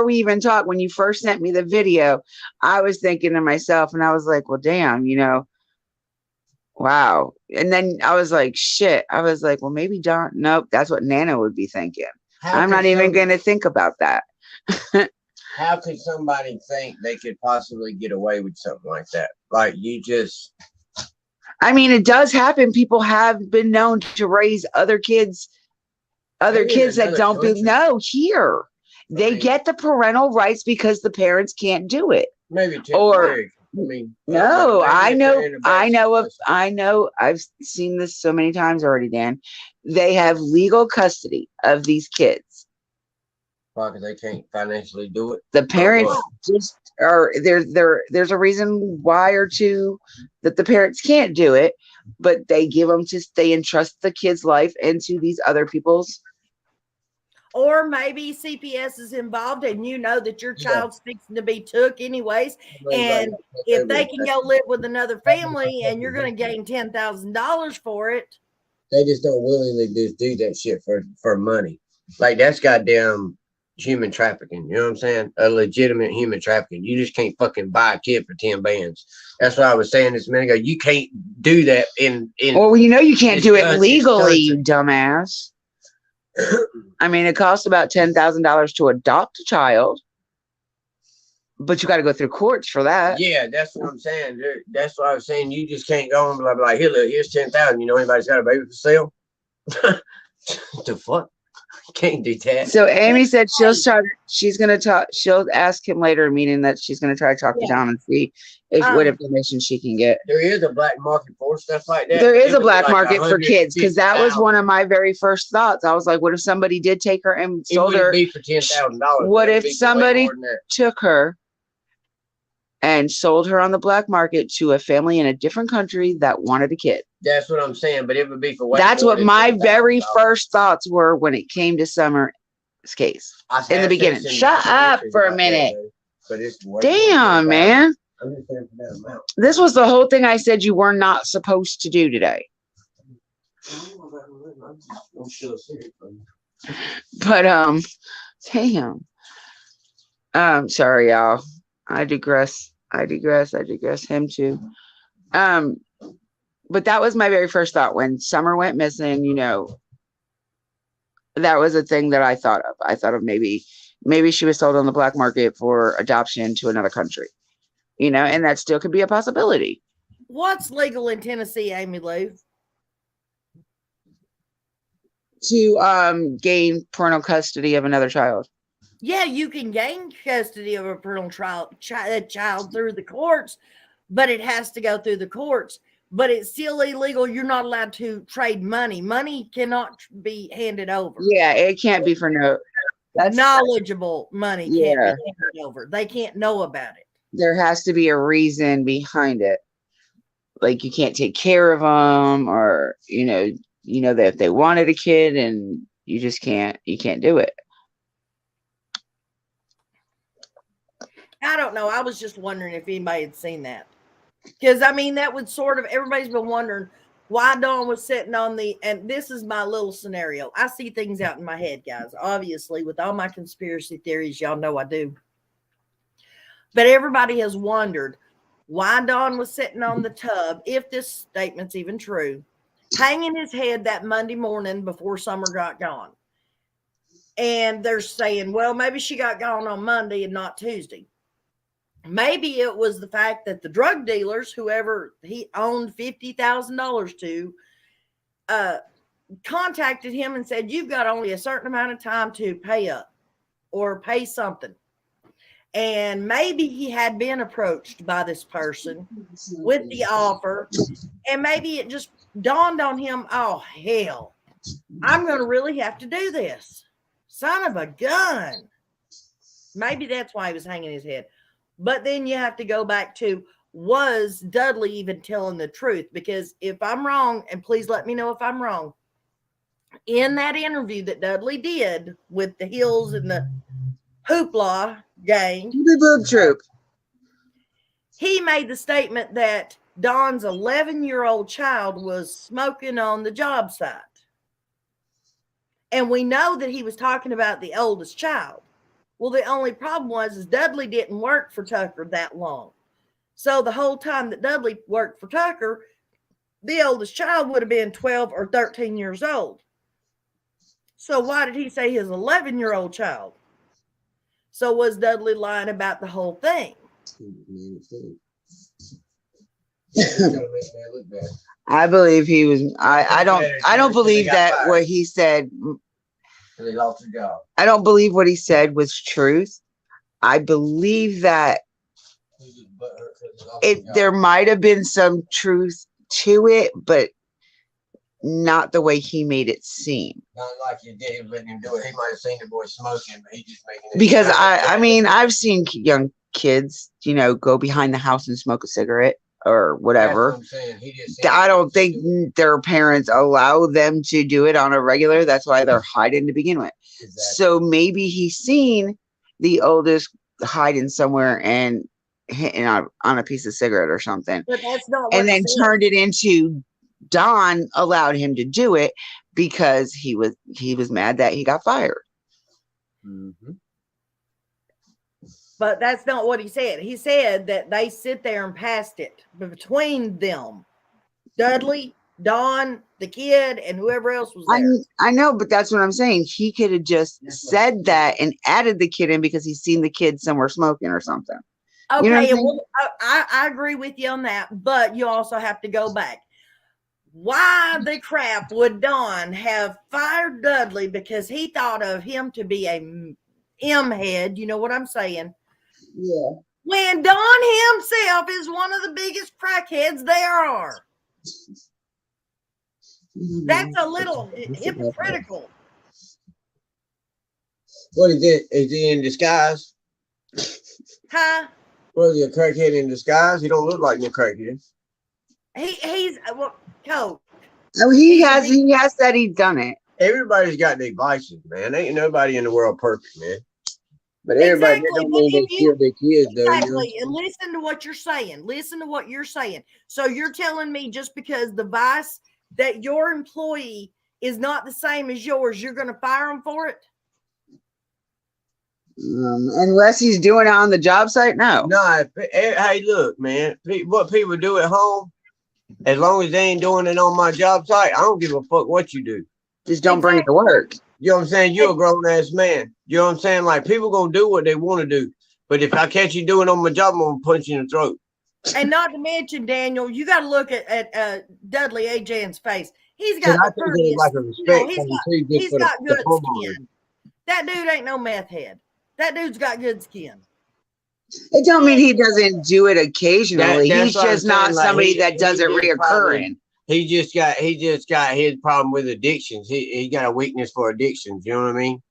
we even talk, when you first sent me the video, I was thinking to myself, and I was like, well, damn, wow. And then I was like, shit. I was like, well, maybe Don. Nope, that's what Nana would be thinking. I'm not even going to think about that. How could somebody think they could possibly get away with something like that? Like, you just. I mean, it does happen. People have been known to raise other Maybe in kids that another don't be country. no here. They mean- get the parental rights because the parents can't do it. Maybe Or temporary. I mean, no, maybe if they're in a bad situation. I know, I've seen this so many times already, Dan. They have legal custody of these kids. Because they can't financially do it. The parents just are there's a reason why or two that the parents can't do it, but they give them they entrust the kid's life into these other people's. Or maybe CPS is involved and you know that your child's fixing to be took anyways. And if they can go live with another family and you're going to gain $10,000 for it. They just don't willingly just do that shit for money. Like that's goddamn human trafficking. You know what I'm saying? A legitimate human trafficking. You just can't fucking buy a kid for 10 bands. That's what I was saying this minute ago. You can't do that in well, you know you can't do it legally, you country. dumbass. I mean, it costs about $10,000 to adopt a child, but you got to go through courts for that. Yeah, that's what I'm saying. That's what I was saying. You just can't go and be like, here, look, here's 10,000. You know anybody's got a baby for sale? The fuck? Can't do that. So Amy said she's gonna talk. She'll ask him later, meaning that she's gonna try to talk to Don and see what information she can get. There is a black market for stuff like that. There is a black market for kids because that was one of my very first thoughts. I was like, what if somebody did take her and sold her? Be for $10,000. What if somebody took her and sold her on the black market to a family in a different country that wanted a kid? That's what I'm saying, but it would be for that's what my very first thoughts were when it came to Summer's case in the beginning. Shut up for a minute. Damn, man. This was the whole thing I said you were not supposed to do today. But damn. Sorry, y'all. I digress. Him too. But that was my very first thought when Summer went missing. You know, that was a thing that I thought of. I thought of maybe she was sold on the black market for adoption to another country. You know, and that still could be a possibility. What's legal in Tennessee, Amy Lou? To gain parental custody of another child. Yeah, you can gain custody of a parental child through the courts, but it has to go through the courts. But it's still illegal. You're not allowed to trade money. Money cannot be handed over. Yeah, it can't be for no. That's knowledgeable money can't be handed over. They can't know about it. There has to be a reason behind it. Like you can't take care of them, or you know that if they wanted a kid and you just can't do it. I don't know. I was just wondering if anybody had seen that. Because, I mean, that would sort of, everybody's been wondering why Dawn was sitting on and this is my little scenario. I see things out in my head, guys. Obviously, with all my conspiracy theories, y'all know I do. But everybody has wondered why Dawn was sitting on the tub, if this statement's even true, hanging his head that Monday morning before Summer got gone. And they're saying, well, maybe she got gone on Monday and not Tuesday. Maybe it was the fact that the drug dealers, whoever he owned $50,000 to, contacted him and said, you've got only a certain amount of time to pay up or pay something. And maybe he had been approached by this person with the offer. And maybe it just dawned on him, oh, hell, I'm going to really have to do this. Son of a gun. Maybe that's why he was hanging his head. But then you have to go back to, was Dudley even telling the truth? Because if I'm wrong, and please let me know if I'm wrong, in that interview that Dudley did with the Hills and the Hoopla gang, he made the statement that Dawn's 11-year-old child was smoking on the job site. And we know that he was talking about the oldest child. Well, the only problem is Dudley didn't work for Tucker that long. So the whole time that Dudley worked for Tucker, the oldest child would have been 12 or 13 years old. So why did he say his 11-year-old child? So was Dudley lying about the whole thing? I believe he was. I don't believe that what he said. He lost his job. I don't believe what he said was truth. I believe that there might have been some truth to it, but not the way he made it seem. Not like you did him letting him do it. He might have seen the boy smoking, but he just making it. Because I mean, I've seen young kids, go behind the house and smoke a cigarette or whatever. That's what I'm saying. He just I don't think their parents allow them to do it on a regular. That's why they're hiding to begin with. Exactly. So maybe he's seen the oldest hiding somewhere and hitting on a piece of cigarette or something. But that's not what and then turned it into Don allowed him to do it because he was mad that he got fired. Mm-hmm. But that's not what he said. He said that they sit there and passed it between them. Dudley, Don, the kid, and whoever else was there. I know, but that's what I'm saying. He could have just said that and added the kid in because he's seen the kid somewhere smoking or something. Okay, you know well, I agree with you on that, but you also have to go back. Why the crap would Don have fired Dudley because he thought of him to be a M head? You know what I'm saying? Yeah. When Don himself is one of the biggest crackheads there are. That's a little hypocritical. What is it? Is he in disguise? Huh? Was he a crackhead in disguise? He don't look like no crackhead. He's Coach. Oh, he has said he's done it. Everybody's got their vices, man. Ain't nobody in the world perfect, man. But everybody don't mean they kill their kids, though. Exactly. And listen to what you're saying. Listen to what you're saying. So you're telling me just because the vice that your employee is not the same as yours, you're going to fire him for it? Unless he's doing it on the job site, no. No, hey, look, man. What people do at home, as long as they ain't doing it on my job site, I don't give a fuck what you do. Just don't bring it to work. You know what I'm saying? You're a grown-ass man. You know what I'm saying? Like, people going to do what they want to do. But if I catch you doing it on my job, I'm going to punch you in the throat. And not to mention, Daniel, you got to look at Dudley AJ's face. He's got the prettiest, like a respect he's got good skin. That dude ain't no meth head. That dude's got good skin. It don't mean he doesn't do it occasionally. He's just not somebody that does it reoccurring. He just got his problem with addictions. He got a weakness for addictions. You know what I mean?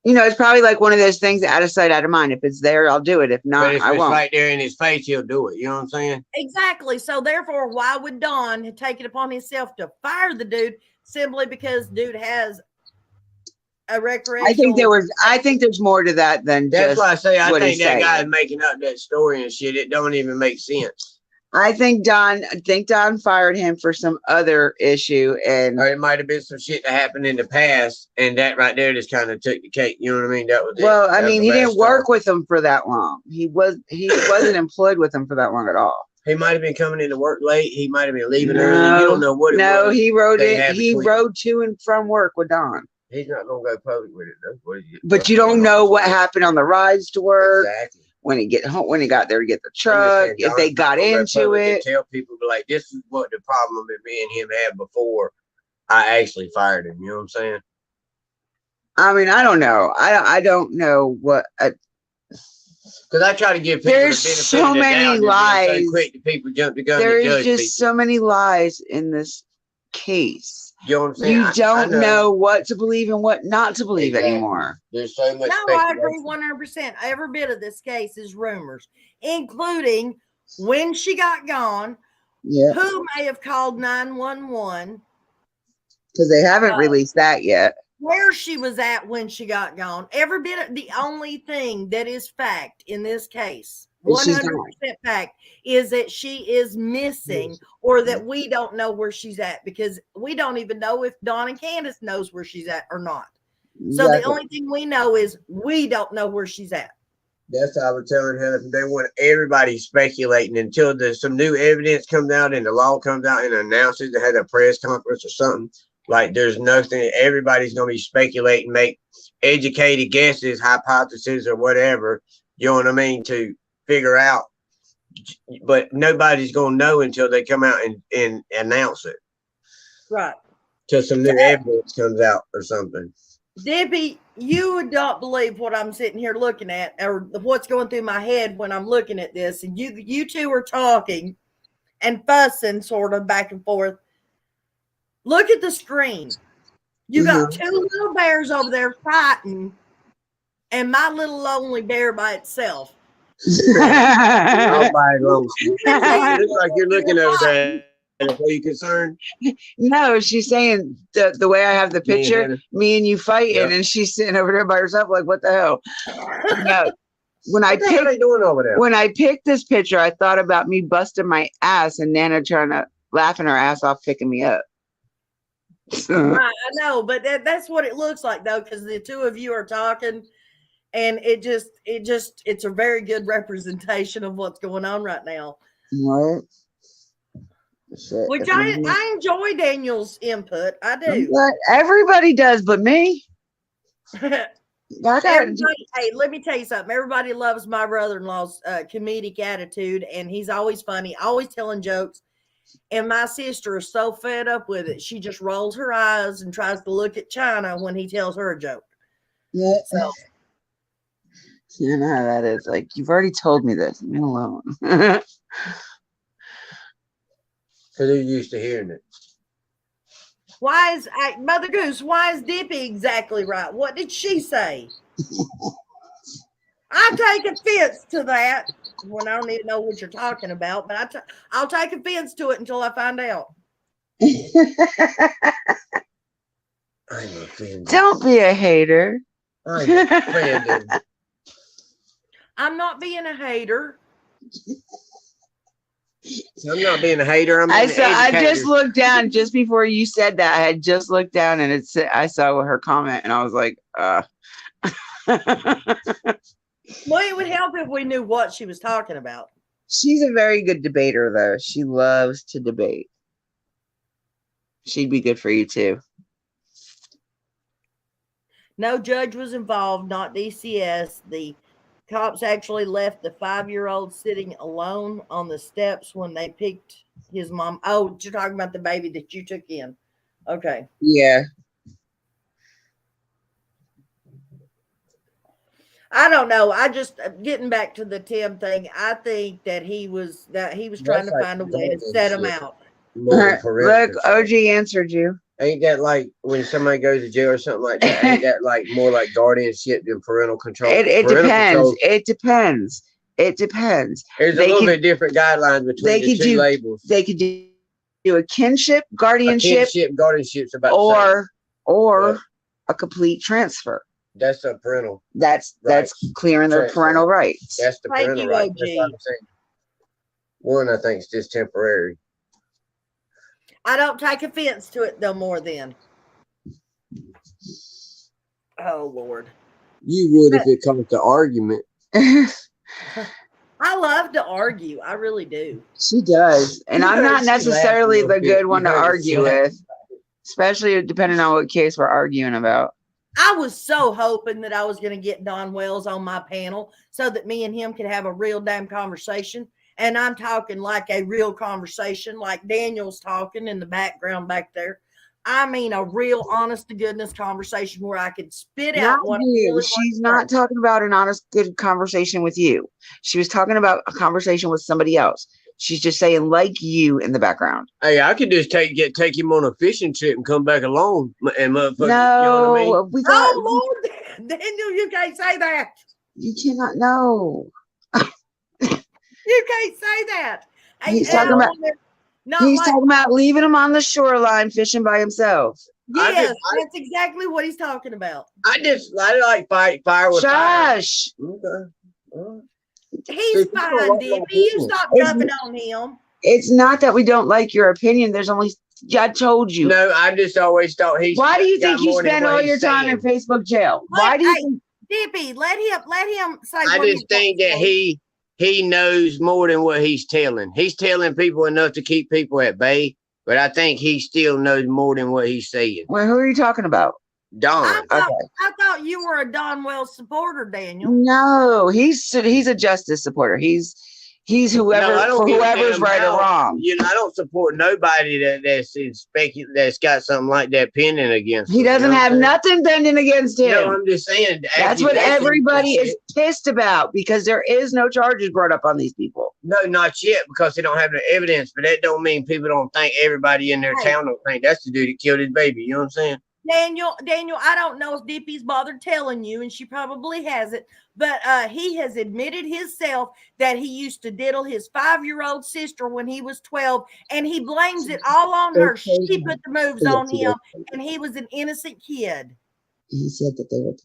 It's probably like one of those things, out of sight, out of mind. If it's there, I'll do it. If not, I won't. Right there in his face, he'll do it. You know what I'm saying? Exactly. So therefore, why would Don take it upon himself to fire the dude simply because dude has a recreational? I think there's more to that than that's just why I say I think that saying. guy is making up that story and shit. It don't even make sense. I think Don fired him for some other issue, or it might have been some shit that happened in the past, and that right there just kind of took the cake. You know what I mean? That was well, I mean, he didn't work with him for that long. He wasn't employed with him for that long at all. He might have been coming into work late. He might have been leaving early. You don't know what it was. No, he rode it. He rode to and from work with Don. He's not gonna go public with it, though. But you don't know what happened on the rides to work. Exactly. When he got there to get the truck, if they got into it. Tell people, like, this is what the problem that me and him had before I actually fired him. You know what I'm saying? I mean, I don't know. I don't know what. Because I try to give people there's so many lies. So quick, people jump the gun. There's just so many lies in this case. You know what I'm saying? You don't know what to believe and what not to believe anymore. There's so much. No, I agree 100%. Every bit of this case is rumors, including when she got gone, who may have called 911. Because they haven't released that yet. Where she was at when she got gone. Every bit of the only thing that is fact in this case, 100% fact, is that she is missing, or that we don't know where she's at, because we don't even know if Dawn and Candace knows where she's at or not. So the only thing we know is we don't know where she's at. That's how I was telling her. They want everybody speculating until there's some new evidence comes out and the law comes out and announces they had a press conference or something. Like, there's nothing. Everybody's going to be speculating, make educated guesses, hypotheses, or whatever. You know what I mean? To figure out but nobody's gonna know until they come out and announce it. Right. Till some new evidence comes out or something. Debbie, you would not believe what I'm sitting here looking at, or what's going through my head when I'm looking at this. And you two are talking and fussing sort of back and forth. Look at the screen. You got two little bears over there fighting, and my little lonely bear by itself. All by itself. It looks like you're looking over there. Are you concerned? No, she's saying the way I have the picture, me and you fighting, and she's sitting over there by herself, like, what the hell? No. What the hell are they doing over there? When I picked this picture, I thought about me busting my ass and Nana trying to laughing her ass off picking me up. I know, but that's what it looks like though, because the two of you are talking, and it's a very good representation of what's going on right now. Right. Which I enjoy Daniel's input. I do. Everybody does, but me. Hey, let me tell you something. Everybody loves my brother-in-law's comedic attitude, and he's always funny, always telling jokes. And my sister is so fed up with it, she just rolls her eyes and tries to look at China when he tells her a joke. Yeah. So you know how that is. Like, you've already told me this. Leave me alone. Because they're used to hearing it. Mother Goose, why is Dippy exactly right? What did she say? I take offense to that when I don't even know what you're talking about, but I'll take offense to it until I find out. I'm offended. Don't be a hater. I'm offended. I'm not being a hater. I'm not being a hater. I just looked down just before you said that. I had just looked down and I saw her comment and I was like, Well, it would help if we knew what she was talking about. She's a very good debater, though. She loves to debate. She'd be good for you, too. No judge was involved, not DCS. The cops actually left the 5-year-old sitting alone on the steps when they picked his mom. Oh, you're talking about the baby that you took in. Okay. Yeah. I don't know. I just getting back to the Tim thing. I think that he was trying to find a way to set him out. Look, OG answered you. Ain't that like when somebody goes to jail or something like that? Ain't that like more like guardianship than parental control? It depends. It depends. It depends. There's a little bit different guidelines between the two labels. They could do a kinship, guardianship, guardianship's about or a complete transfer. That's a parental. That's clearing their parental rights. That's the parental rights. That's what I'm saying. One, I think, is just temporary. I don't take offense to it no more then. Oh, Lord. You would if it comes to argument. I love to argue. I really do. She does. And I'm not necessarily the good one to argue with, especially depending on what case we're arguing about. I was so hoping that I was going to get Don Wells on my panel so that me and him could have a real damn conversation. And I'm talking like a real conversation, like Daniel's talking in the background back there. I mean, a real honest to goodness conversation where I could spit out what really she's not talking about an honest, good conversation with you. She was talking about a conversation with somebody else. She's just saying like you in the background. Hey, I could just take him on a fishing trip and come back alone. And no, you know what I mean? Oh Lord, Daniel, you can't say that. You cannot know. You can't say that. He's talking about leaving him on the shoreline fishing by himself. Yes, that's exactly what he's talking about. I like fire with Shush. Fire. Okay. He's fine, Dippy. You stop jumping on him. It's not that we don't like your opinion. There's only, I told you. No, I just always thought he's. Why do you think you spend all your time in Facebook jail? Why do you think? Dippy, let him say. I just think that he knows more than what he's telling. He's telling people enough to keep people at bay, but I think he still knows more than what he's saying. Well, who are you talking about? Don. I thought you were a Don Wells supporter, Daniel. No, he's a justice supporter. He's He's No, I don't give a whoever's damn right or how. wrong. You know, I don't support nobody that's got something like that pending against He them. doesn't have nothing pending against him. No, I'm just saying. That's what everybody is pissed about, because there is no charges brought up on these people. No, not yet, because they don't have the evidence. But that don't mean people don't think everybody in their town don't think that's the dude that killed his baby. You know what I'm saying? Daniel, I don't know if Dippy's bothered telling you, and she probably hasn't, but he has admitted himself that he used to diddle his 5-year-old sister when he was 12, and he blames it all on her. She put the moves on him, and he was an innocent kid. He said that they were,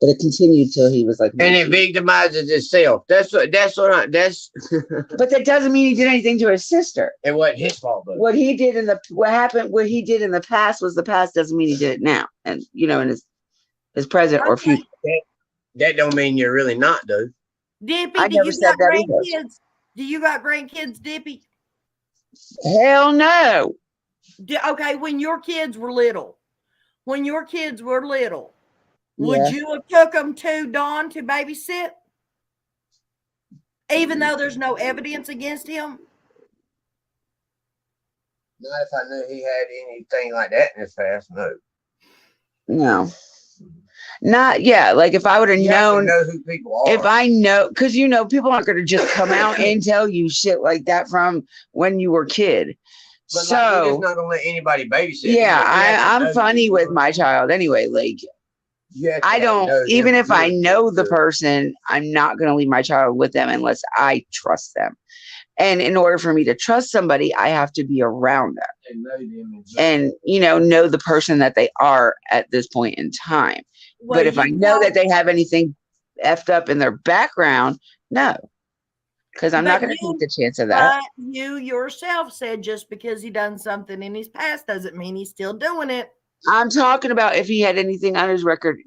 but it continued till he was like, and it victimizes itself. That's. But that doesn't mean he did anything to his sister. It wasn't his fault, though. What he did in the past was the past. Doesn't mean he did it now, and in his present or future. That don't mean you're really not, though. Dippy, do you got grandkids? Do you got grandkids, Dippy? Hell no. Okay, when your kids were little, would you have took them to Dawn to babysit? Even though there's no evidence against him? Not if I knew he had anything like that in his past, no. No. Not, yeah, like if I would have known, know who people are. If I know, because people aren't going to just come out and tell you shit like that from when you were a kid. But so you're just not gonna let anybody babysit. Yeah, I'm funny with my child anyway. Like, I don't, even if I know the person, I'm not going to leave my child with them unless I trust them. And in order for me to trust somebody, I have to be around them and know the person that they are at this point in time. Well, but if I know that they have anything effed up in their background, no. Because I'm not going to take the chance of that. But you yourself said just because he done something in his past doesn't mean he's still doing it. I'm talking about if he had anything on his record,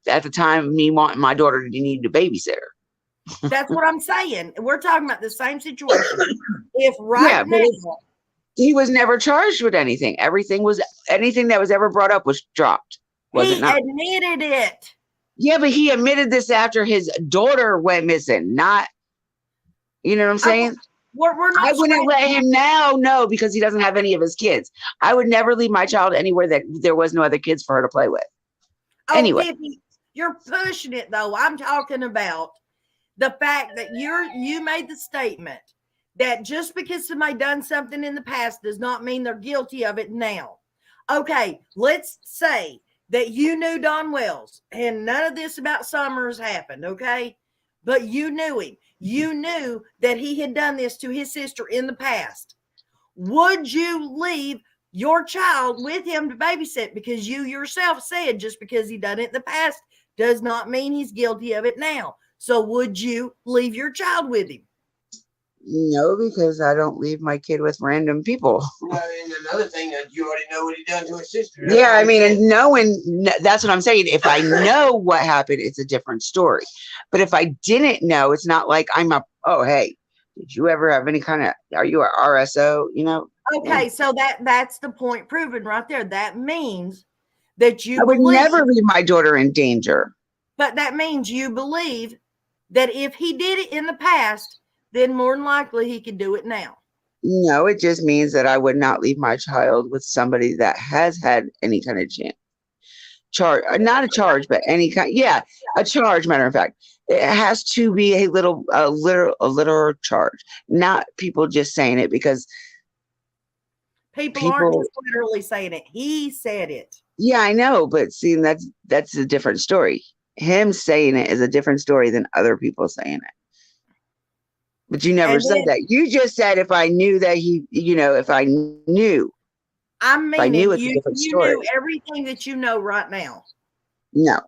at the time of me wanting my daughter to need a babysitter. That's what I'm saying. We're talking about the same situation. If now he was never charged with anything. Anything that was ever brought up was dropped. Was it not? He admitted it. Yeah, but he admitted this after his daughter went missing, not. You know what I'm saying? We're not. I wouldn't let him now, no, because he doesn't have any of his kids. I would never leave my child anywhere that there was no other kids for her to play with. Anyway, Dippy, you're pushing it though. I'm talking about the fact that you made the statement that just because somebody done something in the past does not mean they're guilty of it now. Okay, let's say that you knew Don Wells and none of this about Summers happened, okay? But you knew him. You knew that he had done this to his sister in the past. Would you leave your child with him to babysit? Because you yourself said just because he done it in the past does not mean he's guilty of it now. So would you leave your child with him? No, because I don't leave my kid with random people. No, and another thing that you already know what he done to his sister. Yeah, I mean, and knowing, that's what I'm saying. If I know what happened, it's a different story. But if I didn't know, it's not like I'm up, oh, hey, did you ever have any kind of, are you an RSO, Okay, so that's the point proven right there. That means that you I would never leave my daughter in danger. But that means you believe that if he did it in the past, then more than likely he could do it now. No, it just means that I would not leave my child with somebody that has had any kind of charge, not a charge, but any kind. Yeah, a charge. Matter of fact, it has to be a literal charge, not people just saying it because people aren't just literally saying it. He said it. Yeah, I know, but see, that's a different story. Him saying it is a different story than other people saying it. But you never said that. You just said if I knew that he, if I knew. I mean, you knew everything that you know right now. No.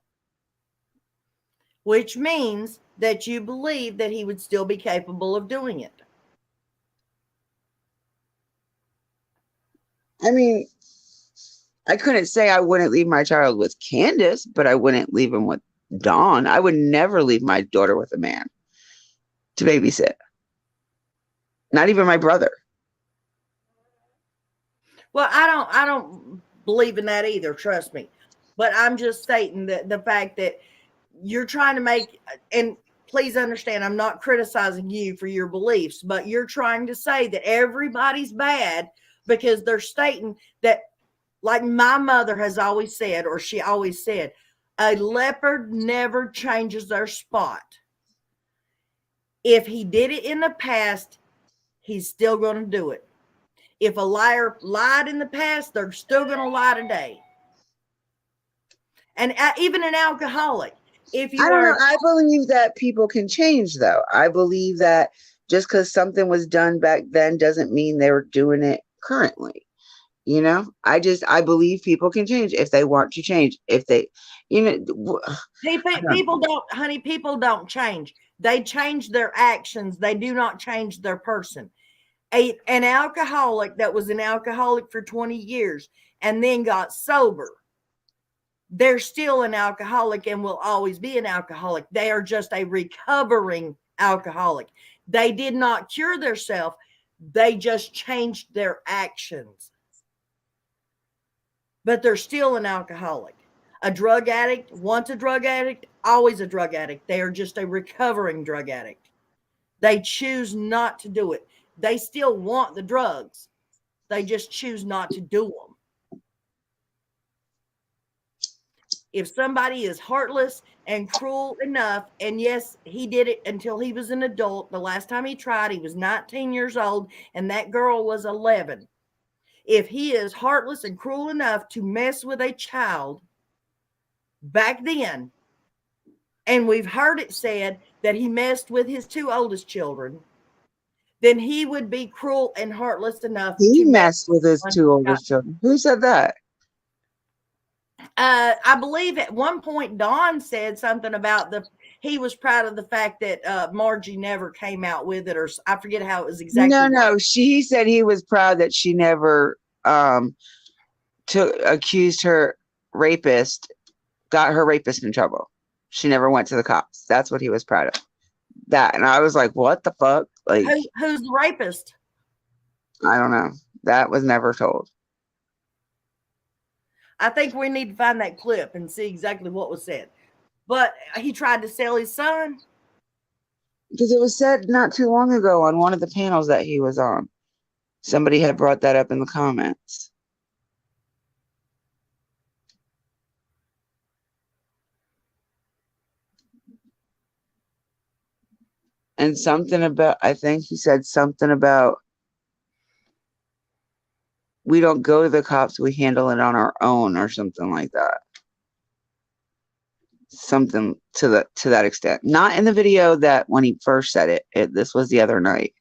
Which means that you believe that he would still be capable of doing it. I mean, I couldn't say I wouldn't leave my child with Candace, but I wouldn't leave him with Dawn. I would never leave my daughter with a man to babysit. Not even my brother. Well, I don't believe in that either, trust me. But I'm just stating that the fact that you're trying to make, and please understand, I'm not criticizing you for your beliefs, but you're trying to say that everybody's bad because they're stating that, like my mother has always said, or she always said, a leopard never changes their spot. If he did it in the past, he's still going to do it. If a liar lied in the past, they're still going to lie today. And even an alcoholic, if I you don't know. are, I believe that people can change, though. I believe that just because something was done back then doesn't mean they were doing it currently. You know, I believe people can change if they want to change. If they, you know, people don't, honey, people don't change. They change their actions. They do not change their person. An alcoholic that was an alcoholic for 20 years and then got sober, they're still an alcoholic and will always be an alcoholic. They are just a recovering alcoholic. They did not cure themselves. They just changed their actions. But they're still an alcoholic. A drug addict, once a drug addict, always a drug addict. They are just a recovering drug addict. They choose not to do it. They still want the drugs. They just choose not to do them. If somebody is heartless and cruel enough, and yes, he did it until he was an adult. The last time he tried, he was 19 years old, and that girl was 11. If he is heartless and cruel enough to mess with a child back then, and we've heard it said that he messed with his two oldest children, then he would be cruel and heartless enough he to mess messed with his with two one. oldest children. Who said that? I believe at one point Don said something about he was proud of the fact that Margie never came out with it, or I forget how it was exactly. No. She said he was proud that she never accused her rapist, got her rapist in trouble. She never went to the cops. That's what he was proud of. That, and I was like, what the fuck? Like, Who's the rapist? I don't know. That was never told. I think we need to find that clip and see exactly what was said. But he tried to sell his son. Because it was said not too long ago on one of the panels that he was on. Somebody had brought that up in the comments. And something about, I think he said something about, we don't go to the cops, we handle it on our own, or something like that. Something to that extent. Not in the video that when he first said it. This was the other night.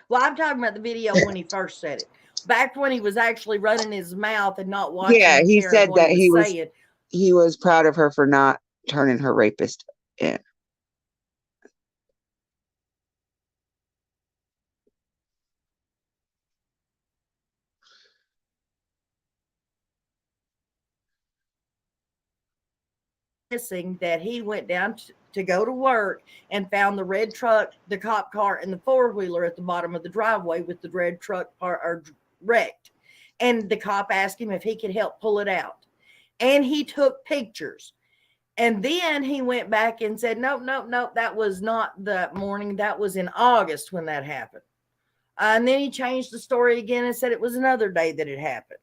Well, I'm talking about the video when he first said it. Back when he was actually running his mouth and not watching. Yeah, and he caring said what that he was saying. he was proud of her for not turning her rapist in. That he went down to go to work and found the red truck, the cop car, and the four-wheeler at the bottom of the driveway with the red truck wrecked. And the cop asked him if he could help pull it out. And he took pictures. And then he went back and said, nope, that was not that morning. That was in August when that happened. And then he changed the story again and said it was another day that it happened.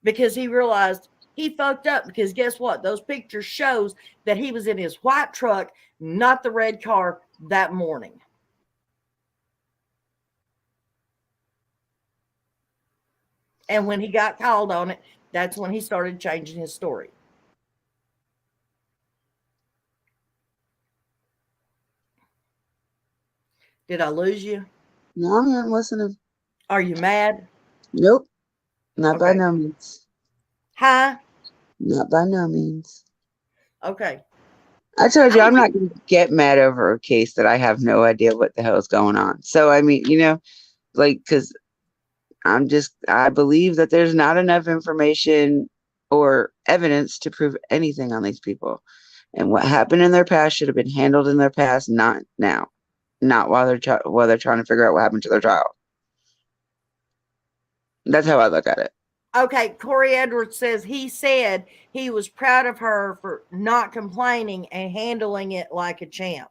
Because he realized he fucked up, because guess what? Those pictures shows that he was in his white truck, not the red car, that morning. And when he got called on it, that's when he started changing his story. Did I lose you? No, I'm not listening. Are you mad? Nope. Not by no means. Huh? Not by no means. Okay. I told you I'm not going to get mad over a case that I have no idea what the hell is going on. So, I mean, you know, like, because I believe that there's not enough information or evidence to prove anything on these people. And what happened in their past should have been handled in their past, not now. Not while they're trying to figure out what happened to their child. That's how I look at it. Okay, Corey Edwards says he said he was proud of her for not complaining and handling it like a champ.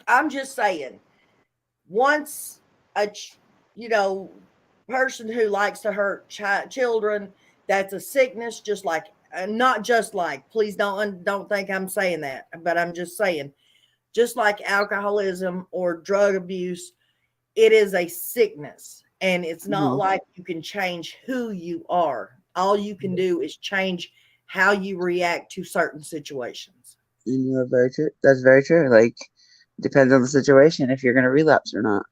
I'm just saying, once a you know person who likes to hurt children, that's a sickness. Just like, not just like, please don't think I'm saying that, but I'm just saying, just like alcoholism or drug abuse, it is a sickness, and it's not Mhm. like you can change who you are. All you can do is change how you react to certain situations. And you're very true. That's very true. Like, depends on the situation if you're going to relapse or not.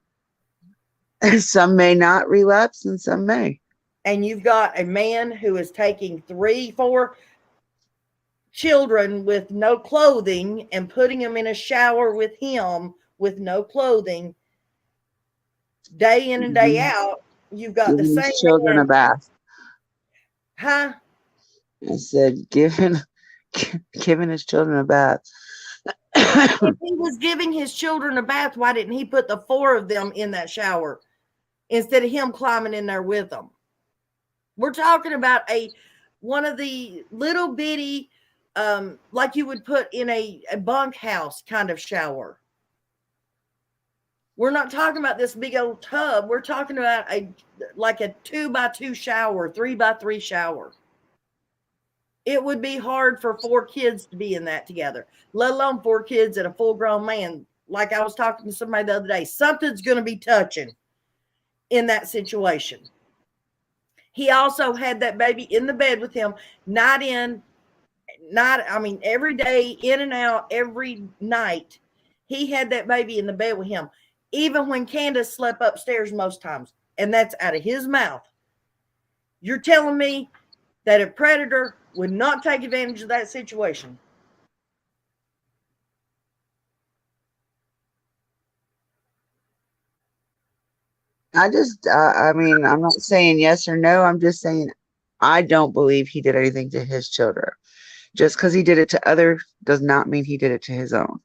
Some may not relapse, and some may. And you've got a man who is taking 3, 4 children with no clothing and putting them in a shower with him with no clothing day in and day Mhm. out. You've got the Giving same his children a man, bath. huh? I said, giving his children a bath. If he was giving his children a bath, why didn't he put the 4 of them in that shower instead of him climbing in there with them? We're talking about one of the little bitty, like you would put in a bunkhouse kind of shower. We're not talking about this big old tub. We're talking about a 2x2 shower, 3x3 shower. It would be hard for 4 kids to be in that together, let alone 4 kids and a full grown man. Like I was talking to somebody the other day, something's going to be touching in that situation. He also had that baby in the bed with him, night in, I mean, every day, in and out, every night. He had that baby in the bed with him, even when Candace slept upstairs most times. And that's out of his mouth. You're telling me that a predator would not take advantage of that situation? I mean, I'm not saying yes or no. I'm just saying I don't believe he did anything to his children. Just because he did it to others does not mean he did it to his own.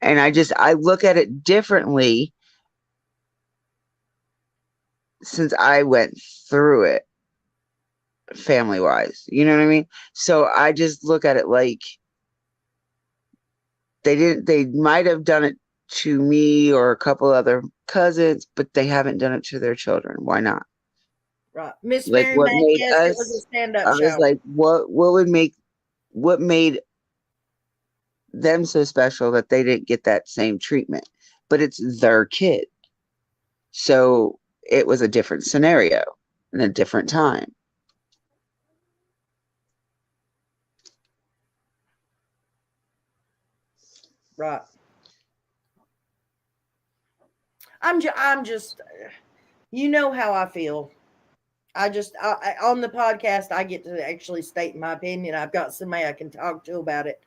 And I look at it differently since I went through it family wise. You know what I mean? So I just look at it like they might have done it to me or a couple other cousins, but they haven't done it to their children. Why not? Right. Miss Like Mary what Mac, made yes, it was a us stand up I was shower. like, what made them so special that they didn't get that same treatment? But it's their kid. So it was a different scenario and a different time. Right. I'm just, you know how I feel. On the podcast, I get to actually state my opinion. I've got somebody I can talk to about it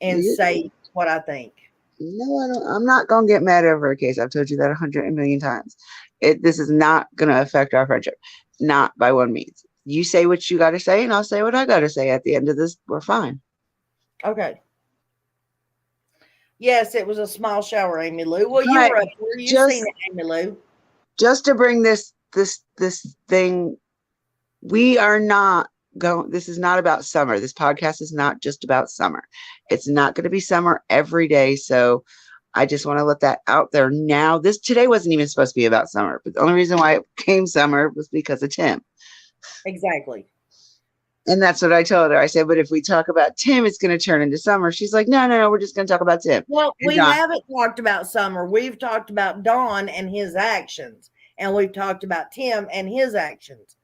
and say what I think. No, I don't. I'm not gonna get mad over a case. I've told you that 100 million times. This is not gonna affect our friendship, not by one means. You say what you got to say, and I'll say what I got to say. At the end of this, we're fine. Okay. Yes, it was a small shower, Amy Lou. Well, you But were up there. You seen just it, Amy Lou. just to bring this thing, we are not going. This is not about summer. This podcast is not just about summer. It's not going to be summer every day. So I just want to let that out there now. This today wasn't even supposed to be about summer, but the only reason why it became summer was because of Tim. Exactly. And that's what I told her. I said, but if we talk about Tim, it's going to turn into summer. She's like, no, we're just going to talk about Tim. Well, And we haven't talked about Summer. We've talked about Don and his actions, and we've talked about Tim and his actions.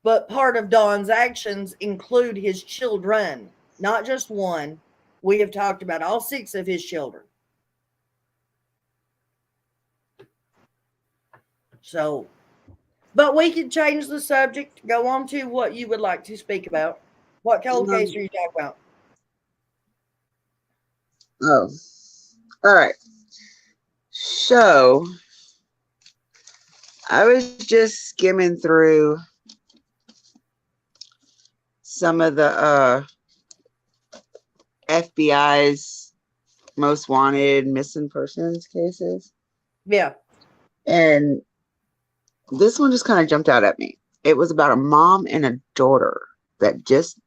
But part of Don's actions include his children, not just one. We have talked about all 6 of his children. So, but we can change the subject, go on to what you would like to speak about. What cold case are you talking about? oh, all right. So I was just skimming through some of the FBI's most wanted missing persons cases. Yeah. And this one just kind of jumped out at me. It was about a mom and a daughter that just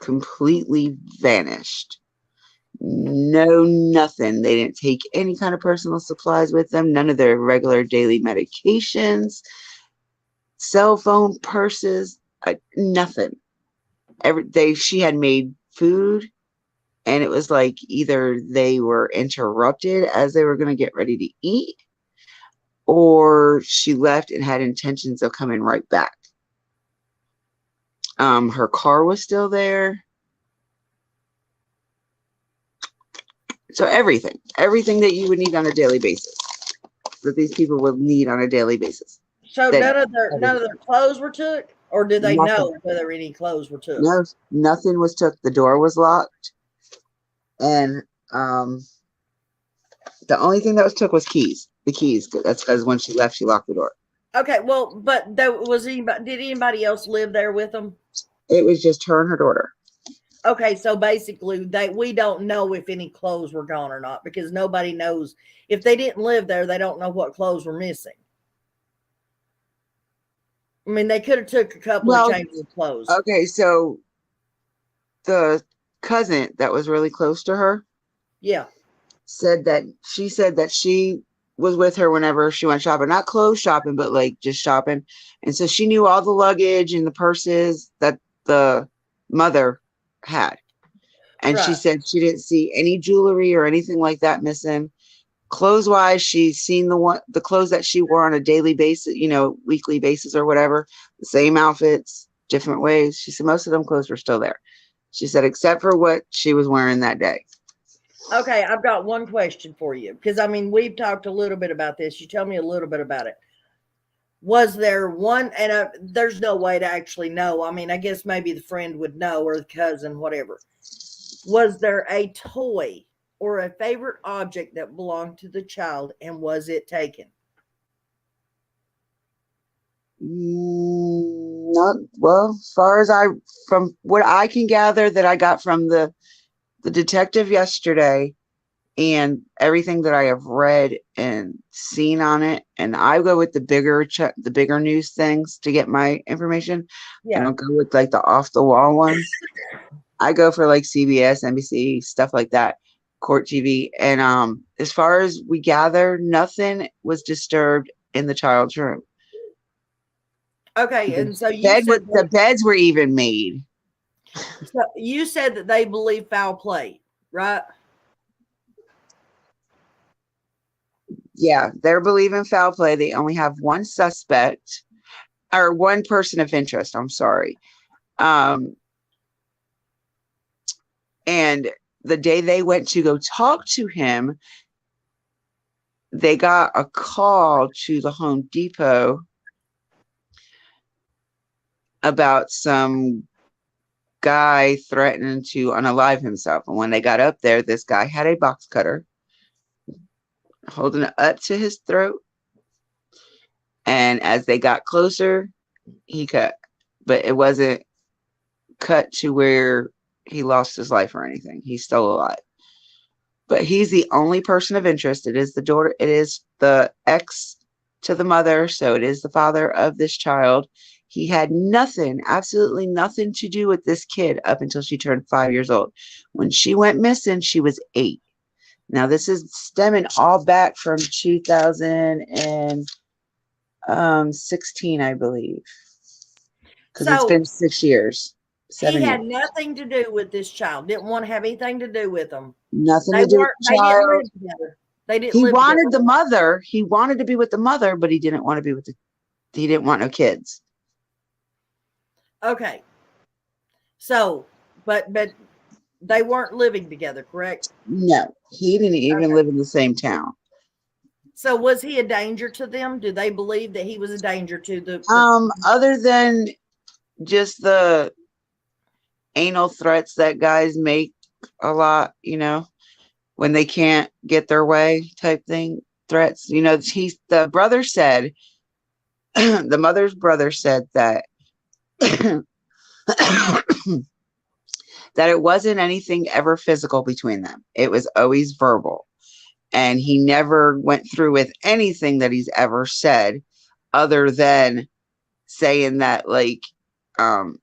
completely vanished. No, nothing. They didn't take any kind of personal supplies with them, none of their regular daily medications, cell phone, purses, nothing. She had made food, and it was like either they were interrupted as they were going to get ready to eat, or she left and had intentions of coming right back. Her car was still there. So everything that you would need on a daily basis, that these people would need on a daily basis. So none of their clothes were took, or did they know whether any clothes were took? No, nothing was took. The door was locked, and the only thing that was took was keys. The keys. That's because when she left, she locked the door. Okay, well, but did anybody else live there with them? It was just her and her daughter. Okay, so basically, we don't know if any clothes were gone or not, because nobody knows. If they didn't live there, they don't know what clothes were missing. I mean, they could have took a couple of changes of clothes. Okay, so the cousin that was really close to her, yeah, said that she was with her whenever she went shopping, not clothes shopping, but like just shopping. And so she knew all the luggage and the purses that the mother had. And she said she didn't see any jewelry or anything like that missing. Clothes wise, she's seen the clothes that she wore on a daily basis, weekly basis or whatever, the same outfits, different ways. She said most of them clothes were still there. She said, except for what she was wearing that day. Okay, I've got one question for you, because I mean, we've talked a little bit about this. You tell me a little bit about it. Was there one, and there's no way to actually know. I mean, I guess maybe the friend would know, or the cousin, whatever. Was there a toy or a favorite object that belonged to the child, and was it taken? Not well, as far as from what I can gather that I got from the detective yesterday, and everything that I have read and seen on it, and I go with the bigger news things to get my information. Yeah. I don't go with like the off the wall ones. I go for like CBS, NBC, stuff like that, Court TV. And as far as we gather, nothing was disturbed in the child's room. Okay, and so the beds were even made. So you said that they believe foul play, right? Yeah, they're believing foul play. They only have one suspect, or one person of interest. I'm sorry. And the day they went to go talk to him, they got a call to the Home Depot about some guy threatening to unalive himself. And when they got up there, this guy had a box cutter holding it up to his throat. And as they got closer, he cut. But it wasn't cut to where he lost his life or anything. He's still alive. But he's the only person of interest. It is the daughter. It is the ex to the mother. So it is the father of this child. He had nothing, absolutely nothing to do with this kid up until she turned 5 years old. When she went missing, she was 8. Now, this is stemming all back from 2016, I believe. Because it's been 6 years. He had nothing to do with this child. Didn't want to have anything to do with them. Nothing to do with the child. They didn't live together. He wanted the mother. He wanted to be with the mother, but he didn't want to be with he didn't want no kids. Okay. So, but they weren't living together, correct? No, he didn't even live in the same town. So was he a danger to them? Do they believe that he was a danger to the other than just the anal threats that guys make a lot, when they can't get their way type thing, threats, the brother said, the mother's brother said that that it wasn't anything ever physical between them. It was always verbal. And he never went through with anything that he's ever said other than saying that, like, um,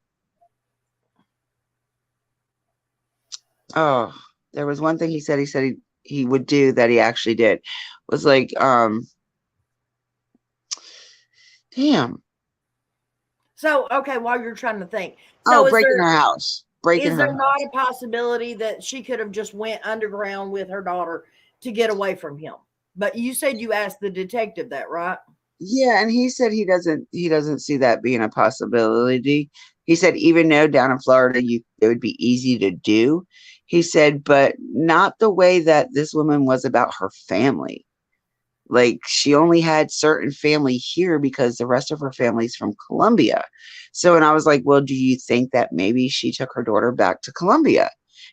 oh, there was one thing he said he would do that he actually did was like, damn. So, okay, while you're trying to think. Oh, So breaking her house. Breaking is her there not house. a possibility that she could have just went underground with her daughter to get away from him? But you said you asked the detective that, right? Yeah, and he said he doesn't see that being a possibility. He said even though down in Florida it would be easy to do. He said, but not the way that this woman was about her family. Like she only had certain family here because the rest of her family's from Colombia. So, and I was like, well, do you think that maybe she took her daughter back to Colombia?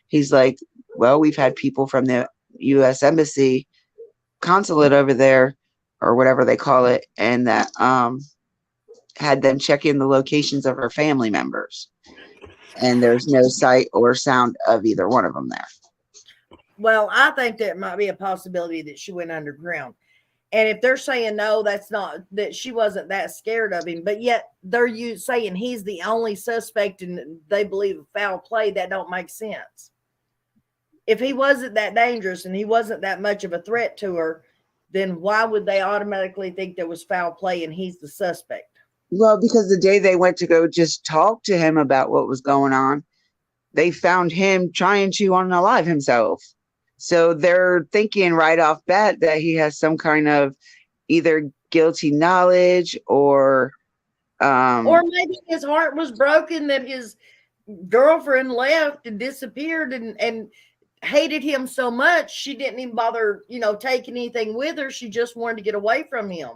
He's like, well, we've had people from the US Embassy consulate over there or whatever they call it, and that had them check in the locations of her family members. And there's no sight or sound of either one of them there. Well, I think that might be a possibility that she went underground. And if they're saying no, that's not that she wasn't that scared of him, but yet they're saying he's the only suspect and they believe foul play, that don't make sense. If he wasn't that dangerous and he wasn't that much of a threat to her, then why would they automatically think there was foul play and he's the suspect? Well, because the day they went to go just talk to him about what was going on, they found him trying to unalive himself. So they're thinking right off bat that he has some kind of either guilty knowledge Or maybe his heart was broken that his girlfriend left and disappeared and hated him so much she didn't even bother, taking anything with her. She just wanted to get away from him.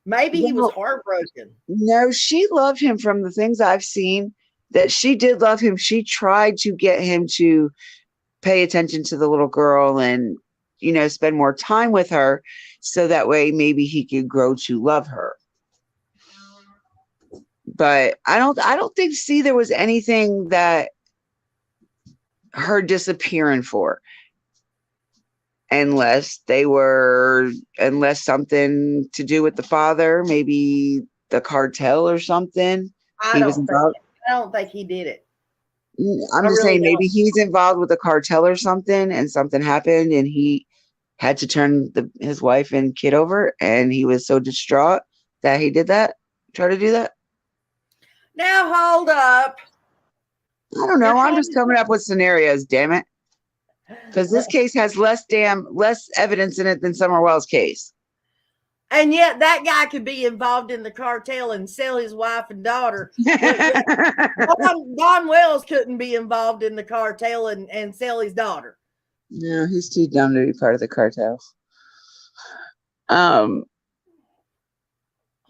Maybe he was well, heartbroken. no, she loved him from the things I've seen that she did love him. She tried to get him to pay attention to the little girl and, spend more time with her so that way maybe he could grow to love her. But I don't think see there was anything that her disappearing for unless something to do with the father, maybe the cartel or something. I He was don't think involved. I don't think he did it. I'm I just really saying don't. maybe he's involved with the cartel or something and something happened and he had to turn his wife and kid over and he was so distraught that he did that. Try to do that. Now hold up. I don't You're know. I'm trying just coming up with scenarios, damn it. Because this case has less evidence in it than Summer Wells' case. and yet that guy could be involved in the cartel and sell his wife and daughter. Don Wells couldn't be involved in the cartel and sell his daughter. No, he's too dumb to be part of the cartel. Um,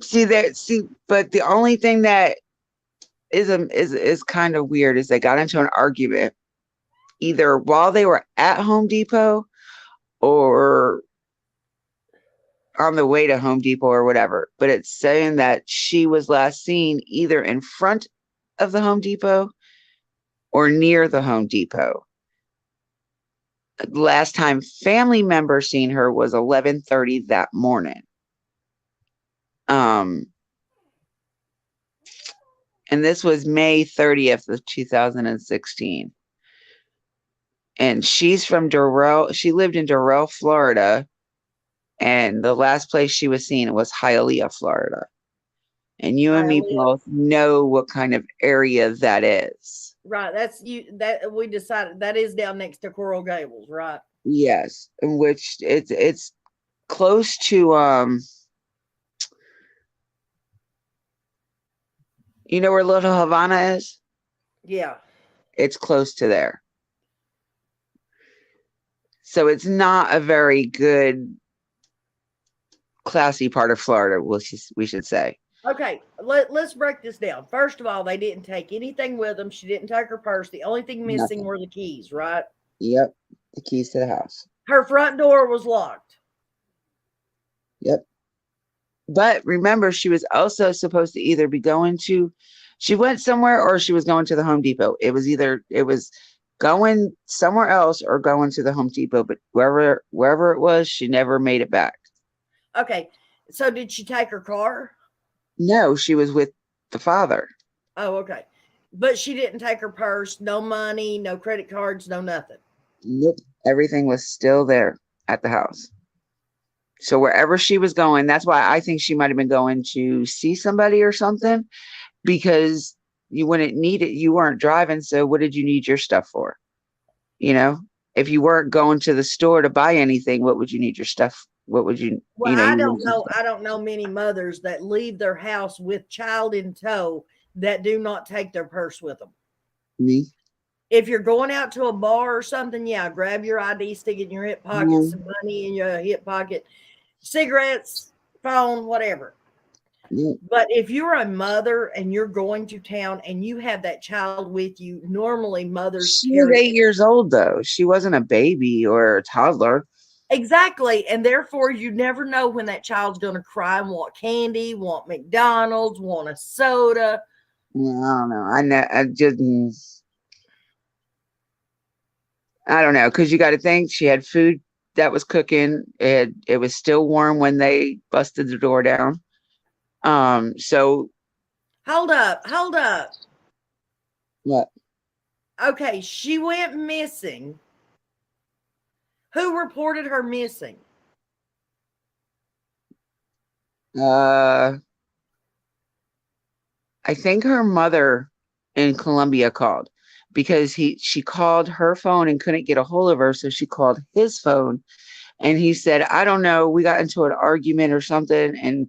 but the only thing that is kind of weird is they got into an argument either while they were at Home Depot or on the way to Home Depot or whatever. But it's saying that she was last seen either in front of the Home Depot or near the Home Depot. Last time family members seen her was 11:30 that morning. And this was May 30th of 2016. And she's from Durrell. She lived in Durrell, Florida. And the last place she was seen was Hialeah, Florida. And you and me both know what kind of area that is. Right. That's you that we decided that is down next to Coral Gables, right? Yes. In which it's close to you know where Little Havana is? Yeah. It's close to there. So it's not a very good, classy part of Florida, we should say. Okay, let's break this down. First of all, they didn't take anything with them. She didn't take her purse. The only thing missing Nothing. were the keys, right? Yep. The keys to the house. Her front door was locked. Yep. But remember, she was also supposed to either be she went somewhere or she was going to the Home Depot. It was going somewhere else or going to the Home Depot, but wherever it was, she never made it back. Okay. So did she take her car? No, she was with the father. Oh, okay. But she didn't take her purse, no money, no credit cards, no nothing. Nope. Everything was still there at the house. So wherever she was going, that's why I think she might have been going to see somebody or something, because you wouldn't need it. You weren't driving. So what did you need your stuff for? You know, if you weren't going to the store to buy anything, what would you need your stuff? What would you, Well, you know, I you don't know. I don't know many mothers that leave their house with child in tow that do not take their purse with them. me. If you're going out to a bar or something, yeah, grab your ID, stick it in your hip pocket, Mm, some money in your hip pocket, cigarettes, phone, whatever. mm. But if you're a mother and you're going to town and you have that child with you, normally mothers She was carry 8 years old though. She wasn't a baby or a toddler. exactly, and therefore you never know when that child's going to cry and want candy, want McDonald's, want a soda. Well, I don't know. I just, I don't know, because you got to think she had food that was cooking. It was still warm when they busted the door down. So Hold up, hold up. what? Okay, she went missing. Who reported her missing? Uh, I think her mother in Colombia called because she called her phone and couldn't get a hold of her, so she called his phone, and he said, I don't know, we got into an argument or something, and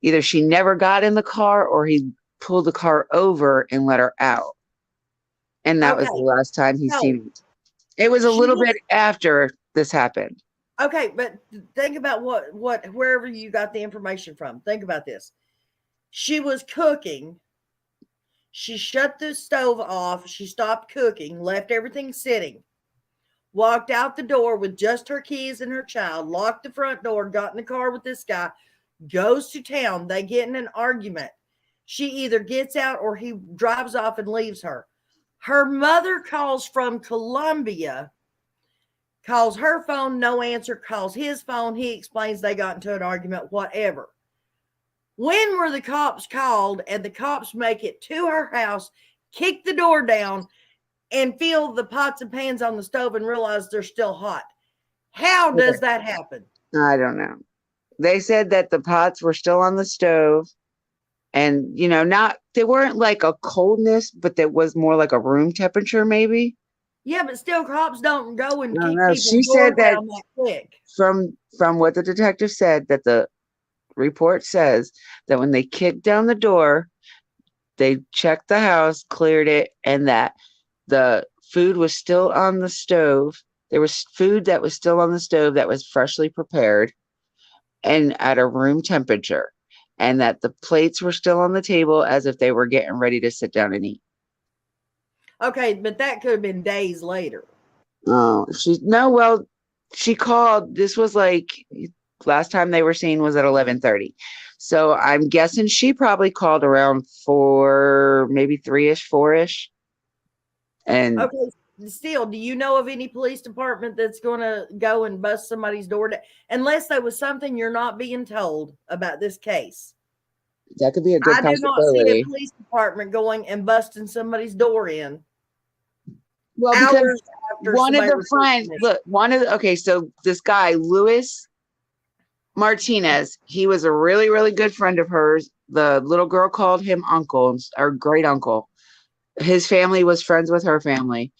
either she never got in the car or he pulled the car over and let her out. And that was the Okay, last time he so seen it. It was a she little was bit after this happened. okay, but think about what wherever you got the information from. Think about this. She was cooking. She shut the stove off. She stopped cooking, left everything sitting, walked out the door with just her keys and her child, locked the front door, got in the car with this guy, goes to town. They get in an argument. She either gets out or he drives off and leaves her. Her mother calls from Colombia, calls her phone, no answer, calls his phone. He explains they got into an argument, whatever. When were the cops called and the cops make it to her house, kick the door down, and feel the pots and pans on the stove and realize they're still hot? How does Okay. that happen? I don't know. They said that the pots were still on the stove, and not, they weren't like a coldness, but that was more like a room temperature, maybe. Yeah, but still, cops don't go I and don't kick know. people's She door said that down that quick. from what the detective said, that the report says that when they kicked down the door, they checked the house, cleared it, and that the food was still on the stove. There was food that was still on the stove that was freshly prepared and at a room temperature, and that the plates were still on the table as if they were getting ready to sit down and eat. Okay, but that could have been days later. Oh, well, she called. This was like last time they were seen was at 11:30. So I'm guessing she probably called around 4, maybe 3ish, 4ish. And Okay, still, do you know of any police department that's going to go and bust somebody's door down? Unless there was something you're not being told about this case. that could be a good I do not see a possibility. police department going and busting somebody's door in Well, because hours after somebody reports missing. okay, so this guy, Luis Martinez, he was a really, really good friend of hers. The little girl called him uncle or great uncle. His family was friends with her family.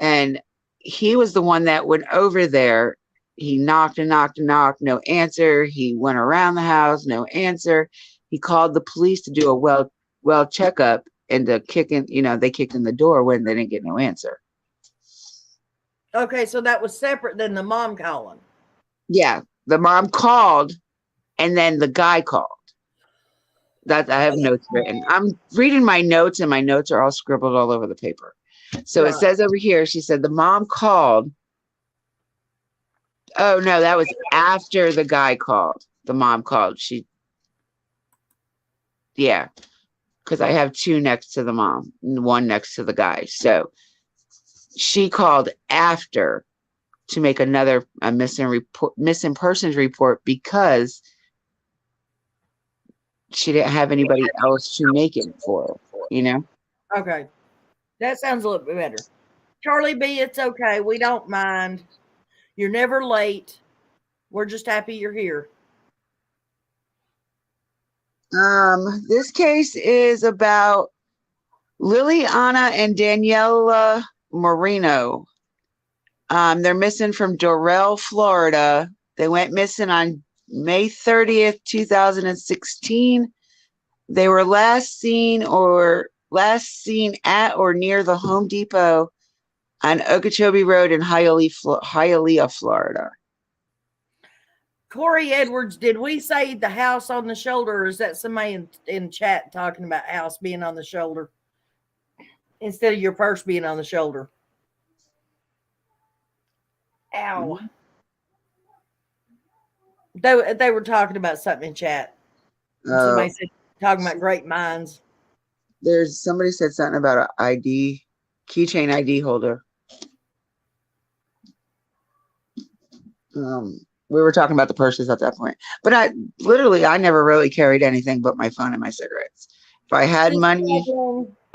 And he was the one that went over there. He knocked and knocked and knocked, no answer. He went around the house, no answer. He called the police to do a well checkup, and they kicked in the door when they didn't get no answer. Okay, so that was separate than the mom calling. Yeah, the mom called, and then the guy called. That I have notes written. I'm reading my notes, and my notes are all scribbled all over the paper. So it Right. says over here, she said the mom called. Oh no, that was after the guy called. The mom called. Because I have two next to the mom and one next to the guy. So she called after to make another missing persons report because she didn't have anybody else to make it for, you know? Okay. That sounds a little bit better. Charlie B, it's okay. We don't mind. You're never late. We're just happy you're here. This case is about Liliana and Daniela Moreno. They're missing from Dorel, Florida. They went missing on May 30th, 2016. They were last seen at or near the Home Depot on Okeechobee Road in Hialeah, Florida. Corey Edwards, did we say the house on the shoulder, or is that somebody in chat talking about house being on the shoulder instead of your purse being on the shoulder? Ow. They were talking about something in chat. Somebody said talking about great minds. There's somebody said something about an ID, keychain ID holder. We were talking about the purses at that point, but I never really carried anything but my phone and my cigarettes. If I had money,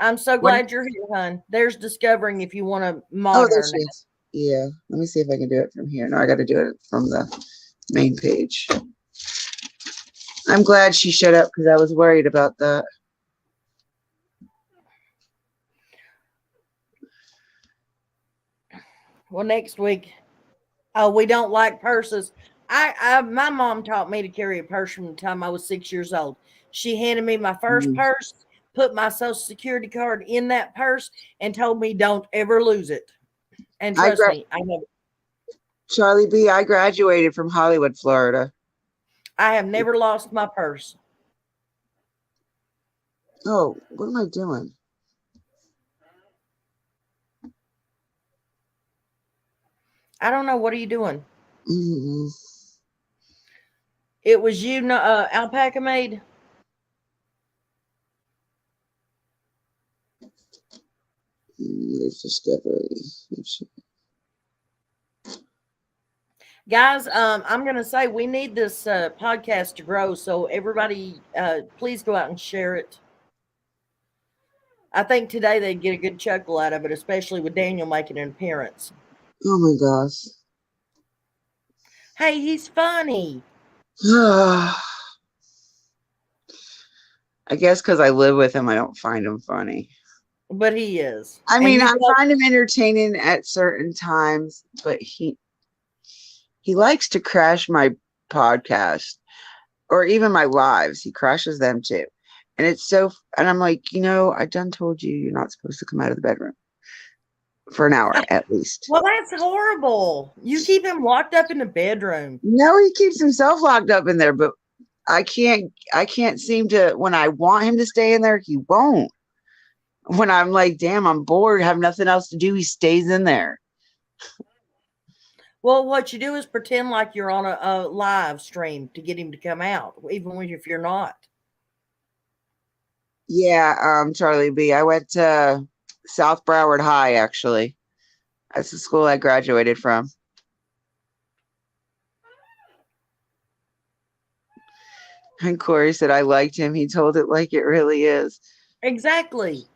I'm so glad you're here, hon. There's discovering if you want to mod oh, there her she is. Yeah, let me see if I can do it from here. No, I got to do it from the main page. I'm glad she shut up because I was worried about that. Well, next week, oh, we don't like purses. My mom taught me to carry a purse from the time I was 6 years old. She handed me my first purse, put my social security card in that purse, and told me don't ever lose it. And trust me, I never. Charlie B, I graduated from Hollywood, Florida. I have never lost my purse. Oh, what am I doing? I don't know. What are you doing? Mm-hmm. It was you, Alpaca made. Discovery. Guys, I'm going to say we need this podcast to grow, so everybody, please go out and share it. I think today they'd get a good chuckle out of it, especially with Daniel making an appearance. Oh my gosh. Hey, he's funny. I guess because I live with him, I don't find him funny. But he is. I mean, I find him entertaining at certain times, but he likes to crash my podcast or even my lives. He crashes them too. And and I'm like, I done told you you're not supposed to come out of the bedroom for an hour at least. Well, that's horrible. You keep him locked up in the bedroom. No, he keeps himself locked up in there, but I can't seem to, when I want him to stay in there, he won't. When I'm like, damn, I'm bored, have nothing else to do, he stays in there. Well, what you do is pretend like you're on a live stream to get him to come out, even if you're not. Yeah, Charlie B. I went to South Broward High, actually. That's the school I graduated from. And Corey said I liked him. He told it like it really is. Exactly.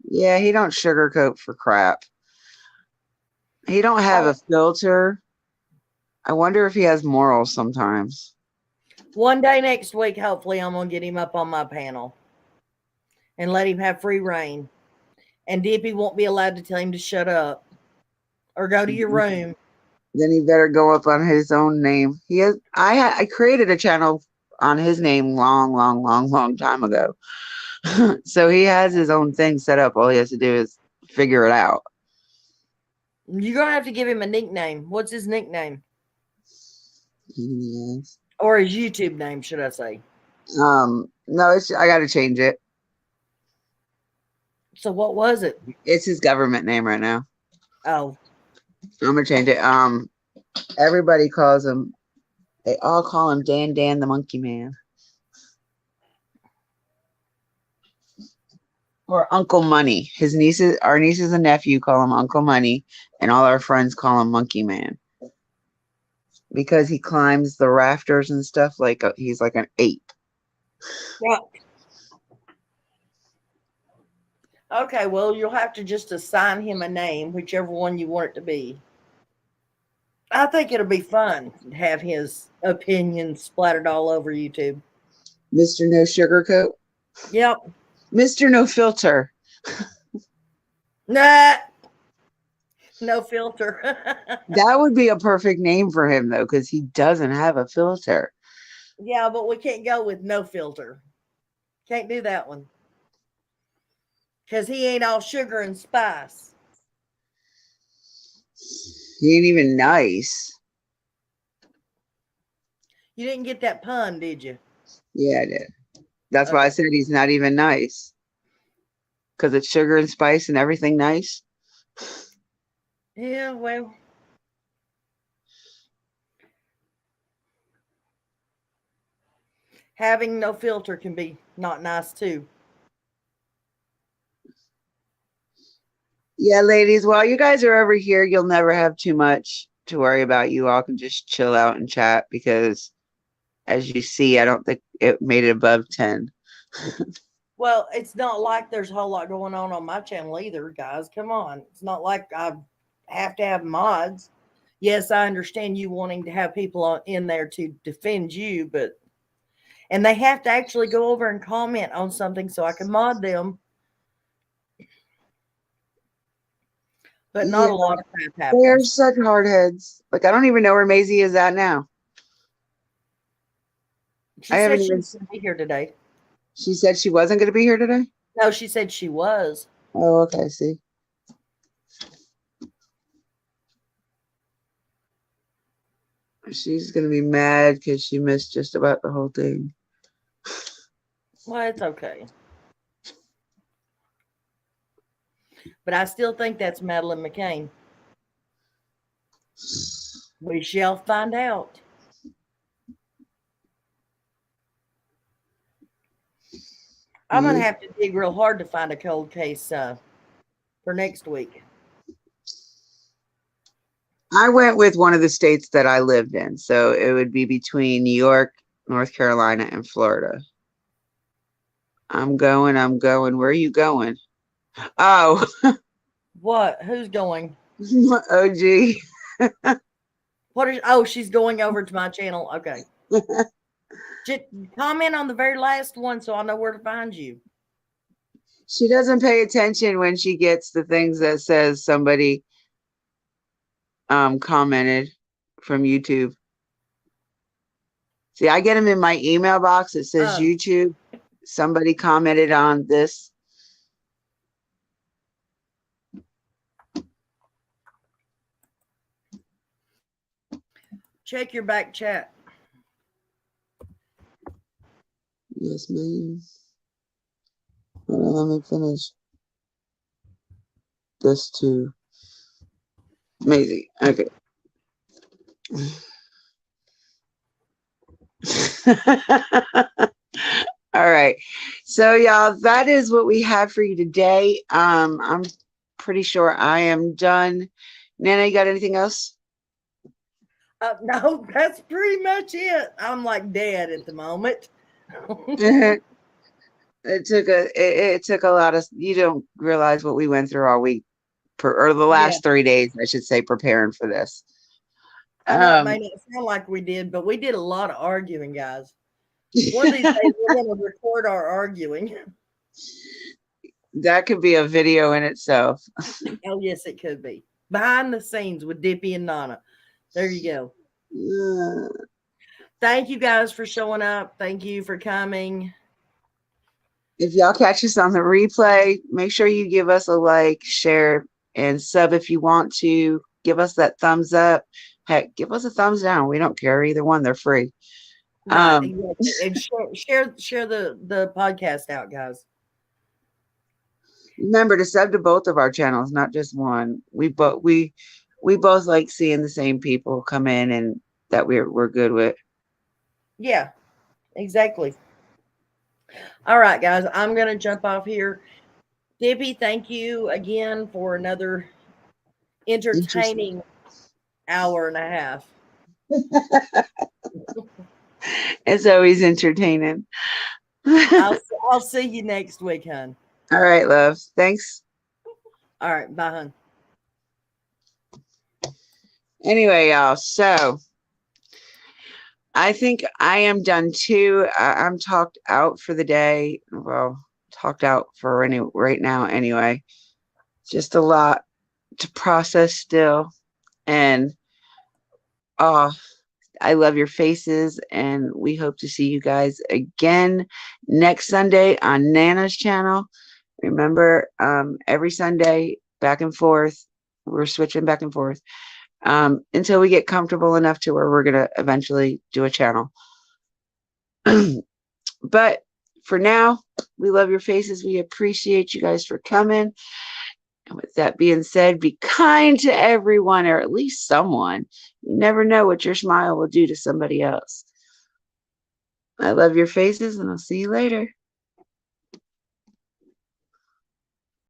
Yeah, he don't sugarcoat for crap. He don't have a filter. I wonder if he has morals sometimes. One day next week, hopefully, I'm going to get him up on my panel and let him have free reign. And Dippy won't be allowed to tell him to shut up or go to your room. Then he better go up on his own name. I created a channel on his name long time ago. So he has his own thing set up. All he has to do is figure it out. You're going to have to give him a nickname. What's his nickname? Yes. Or his YouTube name, should I say? No, I got to change it. So what was it? It's his government name right now. Oh. I'm going to change it. Everybody calls him, they all call him Dan the Monkey Man. Or Uncle Money. Our nieces and nephew call him Uncle Money, and all our friends call him Monkey Man because he climbs the rafters and stuff like he's like an ape. Yeah. Okay, well, you'll have to just assign him a name, whichever one you want it to be. I think it'll be fun to have his opinions splattered all over YouTube. Mr. No Sugarcoat. Yep. Mr. No Filter. Nah. No filter. That would be a perfect name for him though, because he doesn't have a filter. Yeah, but we can't go with no filter. Can't do that one. Because he ain't all sugar and spice. He ain't even nice. You didn't get that pun, did you? Yeah, I did. That's why I said he's not even nice. Because it's sugar and spice and everything nice. Yeah, well. Having no filter can be not nice too. Yeah, ladies, while you guys are over here, you'll never have too much to worry about. You all can just chill out and chat because, as you see, I don't think it made it above 10. Well, it's not like there's a whole lot going on my channel either, guys. Come on. It's not like I have to have mods. Yes, I understand you wanting to have people in there to defend you, but and they have to actually go over and comment on something so I can mod them. But not Yeah, a lot of crap they're happens. such hardheads. Like, I don't even know where Maisie is at now. She I said haven't she even. was going to be here today. She said she wasn't going to be here today? No, she said she was. Oh, okay. See. She's going to be mad because she missed just about the whole thing. Well, it's okay. But I still think that's Madeline McCain. We shall find out. I'm going to have to dig real hard to find a cold case for next week. I went with one of the states that I lived in. So it would be between New York, North Carolina, and Florida. I'm going. Where are you going? Oh. What? Who's going? OG. She's going over to my channel. Okay. Just comment on the very last one so I know where to find you. She doesn't pay attention when she gets the things that says somebody commented from YouTube. See, I get them in my email box. It says YouTube. Somebody commented on this. Check your back chat. Yes, ma'am. Hold on, let me finish this too. Amazing. Okay. All right. So y'all, that is what we have for you today. I'm pretty sure I am done. Nana, you got anything else? No, that's pretty much it. I'm like dead at the moment. It took a lot of, you don't realize what we went through all week or the last 3 days, I should say, preparing for this. I know it may not sound like we did, but we did a lot of arguing, guys. One of these days we're going to record our arguing. That could be a video in itself. Oh, yes, it could be. Behind the scenes with Dippy and Nana. There you go. Thank you guys for showing up. Thank you for coming. If y'all catch us on the replay, make sure you give us a like, share, and sub if you want to. Give us that thumbs up. Heck, give us a thumbs down. We don't care either one. They're free. Right, exactly. And share the podcast out, guys. Remember to sub to both of our channels, not just one. We both like seeing the same people come in and that we're good with. Yeah, exactly. All right, guys, I'm gonna jump off here. Dippy, thank you again for another entertaining hour and a half. It's always entertaining. I'll see you next week, hun. All right, love. Thanks. All right, bye, hun. Anyway, y'all. So I think I am done too. I'm talked out for the day. Well, talked out for right now anyway. Just a lot to process still. And I love your faces, and we hope to see you guys again next Sunday on Nana's channel. Remember, every Sunday, back and forth. We're switching back and forth until we get comfortable enough to where we're going to eventually do a channel. But for now, we love your faces. We appreciate you guys for coming. And with that being said, be kind to everyone, or at least someone. You never know what your smile will do to somebody else. I love your faces, and I'll see you later.